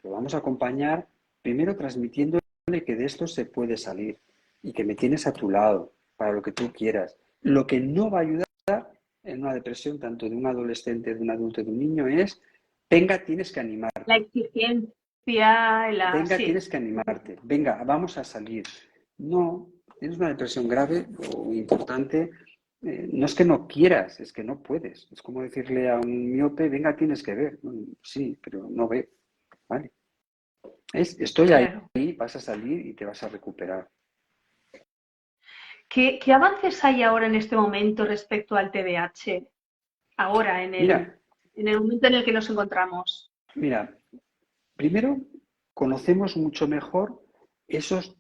Lo vamos a acompañar primero transmitiéndole que de esto se puede salir y que me tienes a tu lado para lo que tú quieras. Lo que no va a ayudar en una depresión, tanto de un adolescente, de un adulto, de un niño, es, venga, tienes que la animarte. exigencia, Venga, sí. tienes que animarte. Venga, vamos a salir. No, tienes una depresión grave o importante. No es que no quieras, es que no puedes. Es como decirle a un miope, venga, tienes que ver. Sí, pero no ve. ¿Vale? Estoy Claro. ahí, vas a salir y te vas a recuperar. ¿Qué avances hay ahora en este momento respecto al TDAH? Ahora, Mira, en el momento en el que nos encontramos. mira, primero conocemos mucho mejor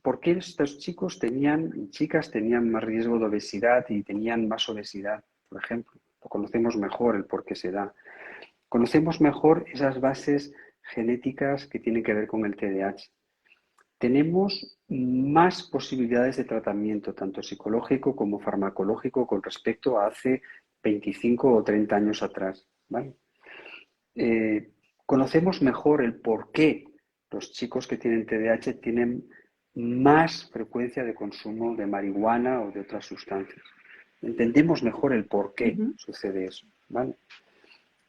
por qué estos chicos tenían y chicas tenían más riesgo de obesidad y tenían más obesidad, por ejemplo. Lo conocemos mejor el por qué se da. Conocemos mejor esas bases genéticas que tienen que ver con el TDAH. Tenemos más posibilidades de tratamiento, tanto psicológico como farmacológico, con respecto a hace 25 o 30 años atrás. ¿Vale? Conocemos mejor el por qué los chicos que tienen TDAH tienen más frecuencia de consumo de marihuana o de otras sustancias. Entendemos mejor el por qué Ujú. sucede eso. ¿Vale?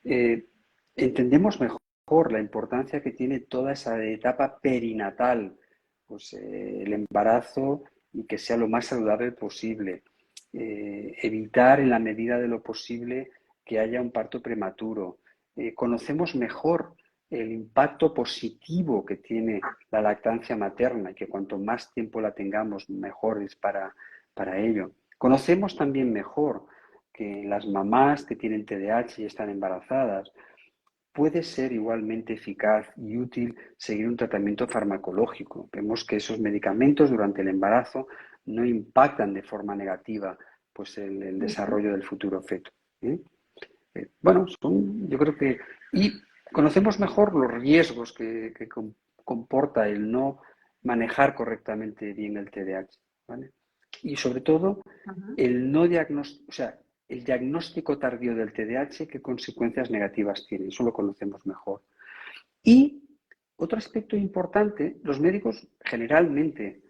Eh, Entendemos mejor la importancia que tiene toda esa etapa perinatal, pues el embarazo y que sea lo más saludable posible. Evitar en la medida de lo posible que haya un parto prematuro. Conocemos mejor el impacto positivo que tiene la lactancia materna y que cuanto más tiempo la tengamos, mejor es para ello. Conocemos también mejor que las mamás que tienen TDAH y están embarazadas, puede ser igualmente eficaz y útil seguir un tratamiento farmacológico. Vemos que esos medicamentos durante el embarazo no impactan de forma negativa pues el Ujú. desarrollo del futuro feto. ¿Eh? Bueno, yo creo que... Y conocemos mejor los riesgos que comporta el no manejar correctamente bien el TDAH, ¿vale? Y sobre todo, Ajá. el no diagnóstico, o sea, el diagnóstico tardío del TDAH, qué consecuencias negativas tiene, eso lo conocemos mejor. Y otro aspecto importante, los médicos generalmente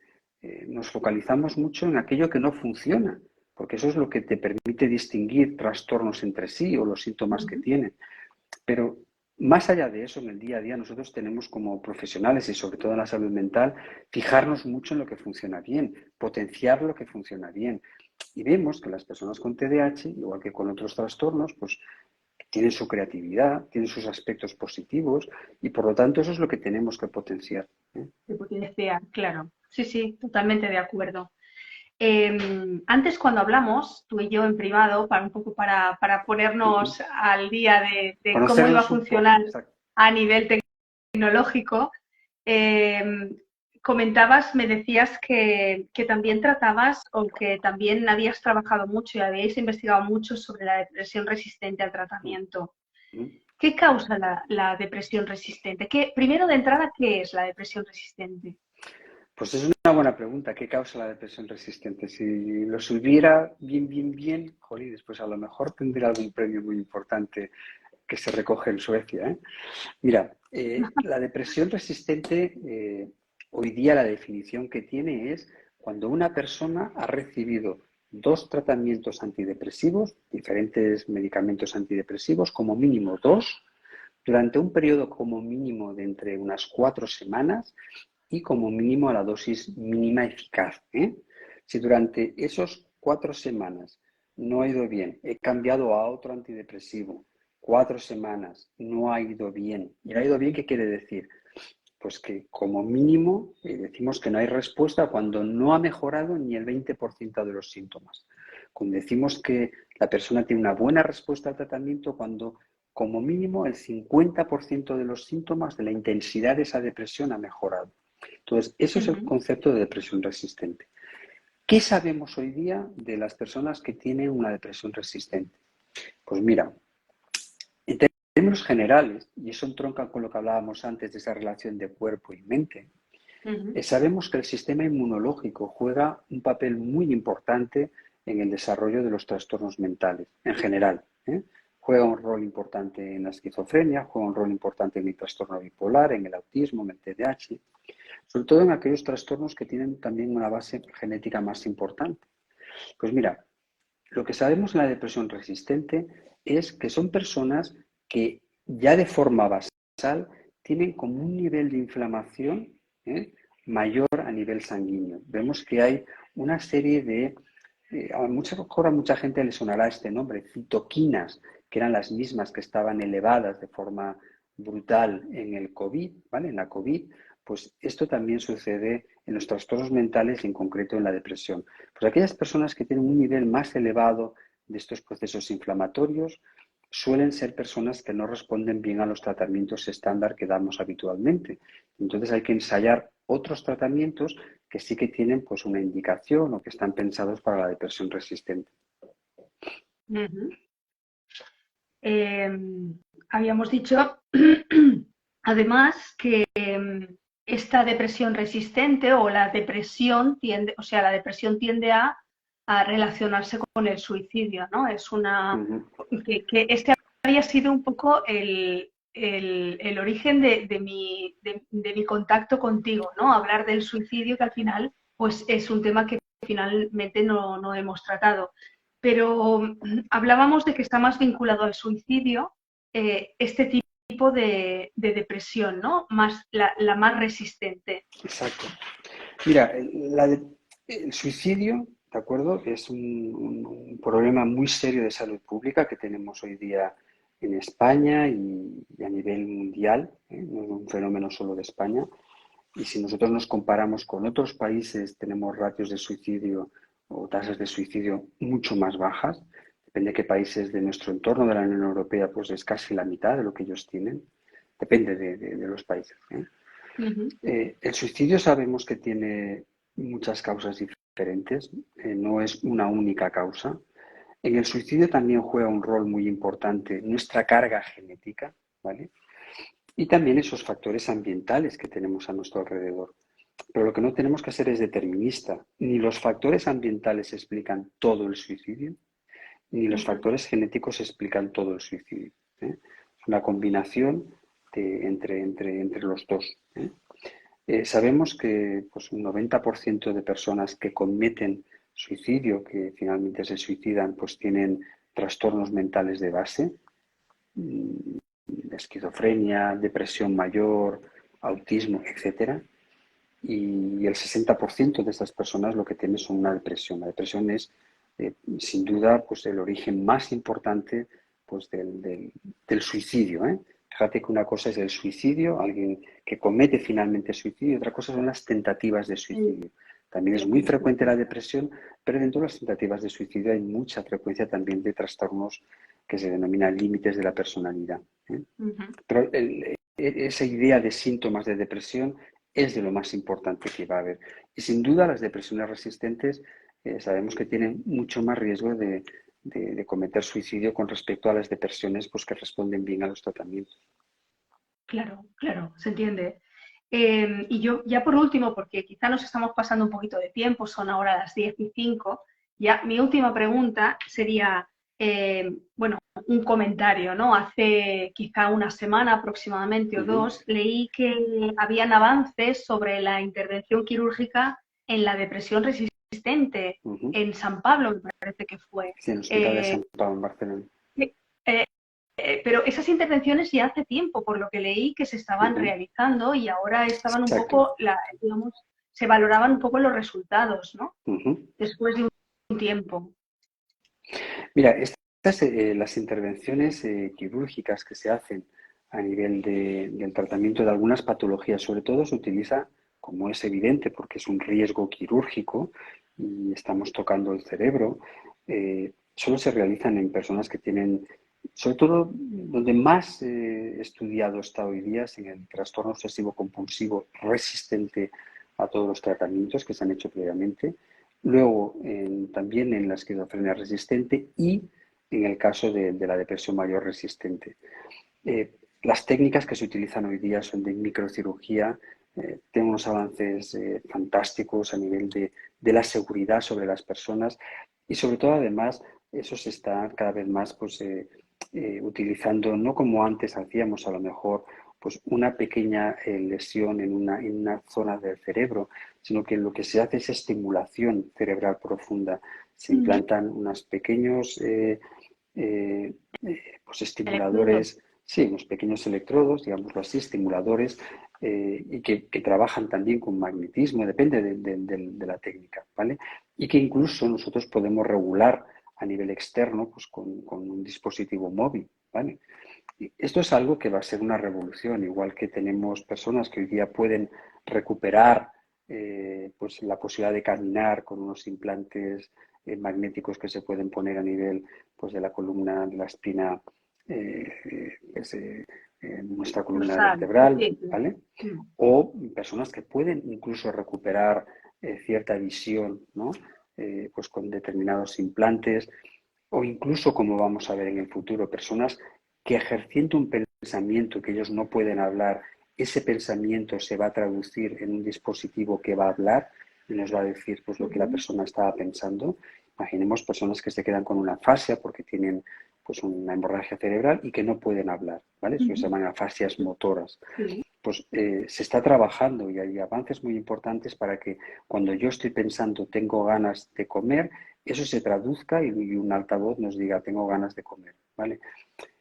nos focalizamos mucho en aquello que no funciona, porque eso es lo que te permite distinguir trastornos entre sí o los síntomas que Ujú. tienen. Pero más allá de eso, en el día a día, nosotros tenemos como profesionales y sobre todo en la salud mental, fijarnos mucho en lo que funciona bien, potenciar lo que funciona bien. Y vemos que las personas con TDAH, igual que con otros trastornos, pues tienen su creatividad, tienen sus aspectos positivos y por lo tanto eso es lo que tenemos que potenciar. ¿Eh? De potenciar, claro. Sí, sí, totalmente de acuerdo. Antes cuando hablamos, tú y yo en privado, para un poco para Uh-huh. ponernos al día de cómo iba a Conocernos un poco, funcionar exacto. a nivel tecnológico, eh, comentabas, me decías que también tratabas o que también habías trabajado mucho y habíais investigado mucho sobre la depresión resistente al tratamiento. Uh-huh. ¿Qué causa la depresión resistente? Primero de entrada, ¿qué es la depresión resistente? Pues es una buena pregunta. ¿Qué causa la depresión resistente? Si lo supiera bien, jolí, después a lo mejor tendría algún premio muy importante que se recoge en Suecia, ¿eh? Mira, la depresión resistente, hoy día la definición que tiene es cuando una persona ha recibido dos tratamientos antidepresivos, diferentes medicamentos antidepresivos, como mínimo dos, durante un periodo como mínimo de entre unas 4 semanas y como mínimo a la dosis mínima eficaz, ¿eh? Si durante esos 4 semanas no ha ido bien, he cambiado a otro antidepresivo, 4 semanas no ha ido bien. ¿Y no ha ido bien qué quiere decir? Pues que como mínimo decimos que no hay respuesta cuando no ha mejorado ni el 20% de los síntomas. Cuando decimos que la persona tiene una buena respuesta al tratamiento cuando como mínimo el 50% de los síntomas de la intensidad de esa depresión ha mejorado. Entonces, eso es el concepto de depresión resistente. ¿Qué sabemos hoy día de las personas que tienen una depresión resistente? Pues mira, en términos generales, y eso entronca con lo que hablábamos antes de esa relación de cuerpo y mente, sabemos que el sistema inmunológico juega un papel muy importante en el desarrollo de los trastornos mentales, en general, ¿eh? Juega un rol importante en la esquizofrenia, juega un rol importante en el trastorno bipolar, en el autismo, en el TDAH, sobre todo en aquellos trastornos que tienen también una base genética más importante. Pues mira, lo que sabemos en la depresión resistente es que son personas que ya de forma basal tienen como un nivel de inflamación, ¿eh?, mayor a nivel sanguíneo. Vemos que hay una serie de, a mucha gente le sonará este nombre, citoquinas, que eran las mismas que estaban elevadas de forma brutal en el COVID, ¿vale? En la COVID, pues esto también sucede en los trastornos mentales y en concreto en la depresión. Pues aquellas personas que tienen un nivel más elevado de estos procesos inflamatorios suelen ser personas que no responden bien a los tratamientos estándar que damos habitualmente. Entonces hay que ensayar otros tratamientos que sí que tienen pues una indicación o que están pensados para la depresión resistente. Habíamos dicho además que esta depresión resistente o la depresión tiende, o sea, la depresión tiende a relacionarse con el suicidio, ¿no? Es una que este había sido un poco el origen de mi contacto contigo, ¿no? Hablar del suicidio, que al final pues es un tema que finalmente no hemos tratado. Pero hablábamos de que está más vinculado al suicidio este tipo de depresión, ¿no? Más, la más resistente. Exacto. Mira, el suicidio, ¿de acuerdo? Es un problema muy serio de salud pública que tenemos hoy día en España y a nivel mundial, ¿eh? No es un fenómeno solo de España. Y si nosotros nos comparamos con otros países, tenemos ratios de suicidio o tasas de suicidio mucho más bajas. Depende de qué países de nuestro entorno de la Unión Europea, pues es casi la mitad de lo que ellos tienen. Depende de los países, ¿eh? El suicidio sabemos que tiene muchas causas diferentes, no es una única causa. En el suicidio también juega un rol muy importante nuestra carga genética, ¿vale? Y también esos factores ambientales que tenemos a nuestro alrededor. Pero lo que no tenemos que hacer es determinista. Ni los factores ambientales explican todo el suicidio, ni los factores genéticos explican todo el suicidio, ¿eh? Es una combinación entre los dos, ¿eh? Sabemos que pues, un 90% de personas que cometen suicidio, que finalmente se suicidan, pues tienen trastornos mentales de base, esquizofrenia, depresión mayor, autismo, etcétera. Y el 60% de estas personas lo que tienen son una depresión. La depresión es, sin duda, pues el origen más importante pues, del suicidio, ¿eh? Fíjate que una cosa es el suicidio, alguien que comete finalmente suicidio, y otra cosa son las tentativas de suicidio. También es muy frecuente la depresión, pero dentro de las tentativas de suicidio hay mucha frecuencia también de trastornos que se denominan límites de la personalidad, ¿eh? Pero esa idea de síntomas de depresión es de lo más importante que va a haber. Y sin duda las depresiones resistentes sabemos que tienen mucho más riesgo de cometer suicidio con respecto a las depresiones pues, que responden bien a los tratamientos. Claro, claro, se entiende. Y yo, ya por último, porque quizá nos estamos pasando un poquito de tiempo, son ahora las 10:05, ya mi última pregunta sería, bueno, un comentario, ¿no? Hace quizá una semana aproximadamente o Ujú, dos, leí que habían avances sobre la intervención quirúrgica en la depresión resistente ujú. en San Pablo, me parece que fue. Sí, en el Hospital de Eh, San Pablo en Barcelona. eh, pero esas intervenciones ya hace tiempo, por lo que leí, que se estaban Ujú, realizando y ahora estaban un exacto. poco, digamos, se valoraban un poco los resultados, ¿no? Ujú. Después de un tiempo. Mira, estas, las intervenciones quirúrgicas que se hacen a nivel del tratamiento de algunas patologías, sobre todo se utiliza, como es evidente, porque es un riesgo quirúrgico y estamos tocando el cerebro, solo se realizan en personas que tienen, sobre todo, donde más estudiado está hoy día es en el trastorno obsesivo compulsivo resistente a todos los tratamientos que se han hecho previamente. Luego, también en la esquizofrenia resistente y en el caso de la depresión mayor resistente. Las técnicas que se utilizan hoy día son de microcirugía, tienen unos avances fantásticos a nivel de la seguridad sobre las personas y sobre todo además eso se está cada vez más pues, utilizando, no como antes hacíamos a lo mejor pues una pequeña lesión en una zona del cerebro, sino que lo que se hace es estimulación cerebral profunda. Se Ujú. implantan unos pequeños eh, pues Electrodos. estimuladores, sí, unos pequeños electrodos, digámoslo así, estimuladores, y que trabajan también con magnetismo, depende de la técnica, ¿vale? Y que incluso nosotros podemos regular a nivel externo pues con un dispositivo móvil, ¿vale? Y esto es algo que va a ser una revolución, igual que tenemos personas que hoy día pueden recuperar pues la posibilidad de caminar con unos implantes magnéticos que se pueden poner a nivel pues, de la columna, de la espina, pues, nuestra columna Dorsal. vertebral, Sí, claro. ¿vale? Mm. O personas que pueden incluso recuperar cierta visión, ¿no? Pues con determinados implantes, o incluso, como vamos a ver en el futuro, personas que ejerciendo un pensamiento que ellos no pueden hablar, ese pensamiento se va a traducir en un dispositivo que va a hablar y nos va a decir pues, lo que la Ujú. persona estaba pensando. Imaginemos personas que se quedan con una afasia porque tienen pues, una hemorragia cerebral y que no pueden hablar, ¿vale? Eso se Ujú. llaman afasias motoras. Sí. Pues se está trabajando y hay avances muy importantes para que cuando yo estoy pensando tengo ganas de comer, eso se traduzca y un altavoz nos diga tengo ganas de comer, ¿vale?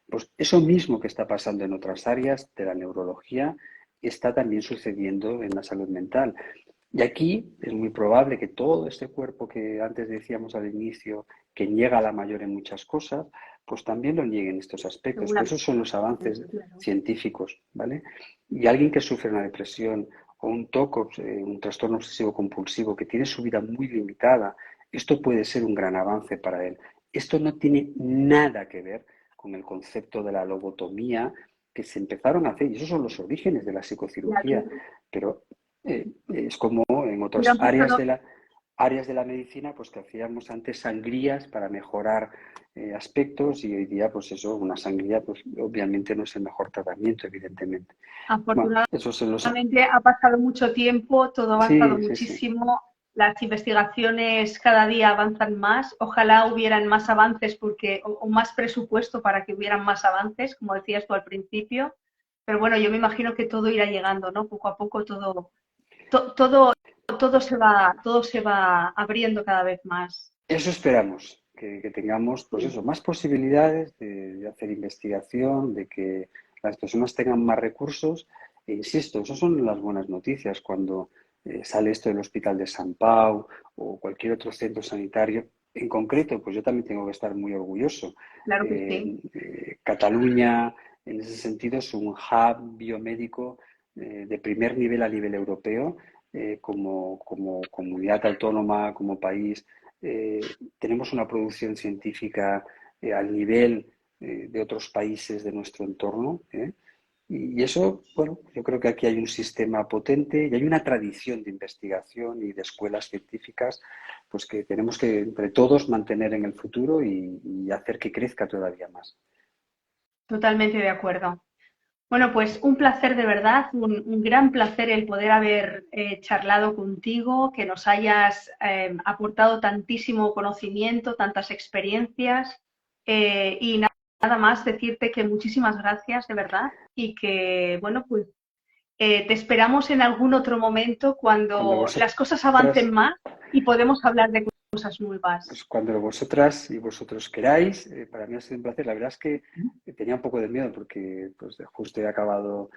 Pues eso mismo que está pasando en otras áreas de la neurología está también sucediendo en la salud mental. Y aquí es muy probable que todo este cuerpo que antes decíamos al inicio, que niega a la mayor en muchas cosas, pues también lo niegue en estos aspectos. Pero Seguramente, esos son los avances claro. científicos, ¿vale? Y alguien que sufre una depresión o un TOC, un trastorno obsesivo compulsivo, que tiene su vida muy limitada, esto puede ser un gran avance para él. Esto no tiene nada que ver con el concepto de la lobotomía que se empezaron a hacer, y esos son los orígenes de la Ya psicocirugía, que pero es como en otras hubieran pasado. áreas de la medicina, pues que hacíamos antes sangrías para mejorar aspectos y hoy día, pues eso, una sangría, pues obviamente no es el mejor tratamiento, evidentemente. Bueno, Afortunadamente eso se los... ha pasado mucho tiempo, todo ha avanzado Sí, sí, sí. muchísimo, las investigaciones cada día avanzan más, ojalá hubieran más avances porque, o más presupuesto para que hubieran más avances, como decías tú al principio, pero bueno, yo me imagino que todo irá llegando, ¿no? Poco a poco todo, todo se va abriendo cada vez más. Eso esperamos, que tengamos, pues Sí, eso, más posibilidades de hacer investigación, de que las personas tengan más recursos. E insisto, esas son las buenas noticias cuando sale esto del Hospital de San Pau o cualquier otro centro sanitario. En concreto, pues yo también tengo que estar muy orgulloso. claro que sí. Cataluña, en ese sentido, es un hub biomédico de primer nivel a nivel europeo, como comunidad autónoma, como país eh, tenemos una producción científica al nivel de otros países de nuestro entorno. Y eso, bueno, yo creo que aquí hay un sistema potente y hay una tradición de investigación y de escuelas científicas, pues que tenemos que entre todos mantener en el futuro y hacer que crezca todavía más. Totalmente de acuerdo. Bueno, pues un placer de verdad, un gran placer el poder haber charlado contigo, que nos hayas aportado tantísimo conocimiento, tantas experiencias y nada más decirte que muchísimas gracias de verdad y que, bueno, pues te esperamos en algún otro momento Cuando cuando las cosas avancen vosotras, más y podemos hablar de cosas nuevas. pues cuando vosotras y vosotros queráis, para mí ha sido un placer. La verdad es que tenía un poco de miedo porque pues, justo he acabado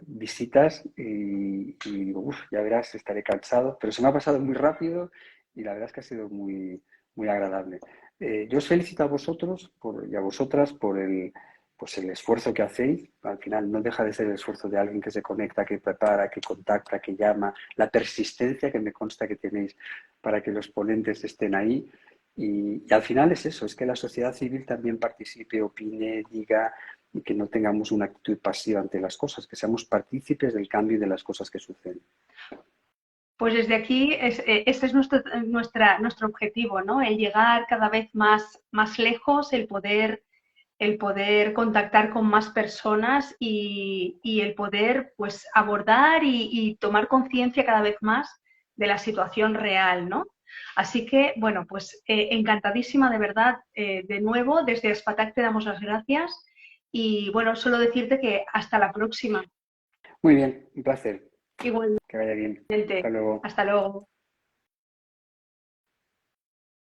visitas y digo, uff, ya verás, estaré cansado, pero se me ha pasado muy rápido y la verdad es que ha sido muy, muy agradable. Yo os felicito a vosotros y a vosotras por pues el esfuerzo que hacéis. Al final no deja de ser el esfuerzo de alguien que se conecta, que prepara, que contacta, que llama, la persistencia que me consta que tenéis para que los ponentes estén ahí. Y al final es eso, es que la sociedad civil también participe, opine, diga y que no tengamos una actitud pasiva ante las cosas, que seamos partícipes del cambio y de las cosas que suceden. Pues desde aquí, este es nuestro objetivo, ¿no? El llegar cada vez más lejos, el poder contactar con más personas y el poder pues abordar y tomar conciencia cada vez más de la situación real, ¿no? Así que, bueno, pues encantadísima de verdad, de nuevo, desde Spatac te damos las gracias y bueno, solo decirte que hasta la próxima. Muy bien, un placer. Igualmente, Que vaya bien. Hasta luego. hasta luego.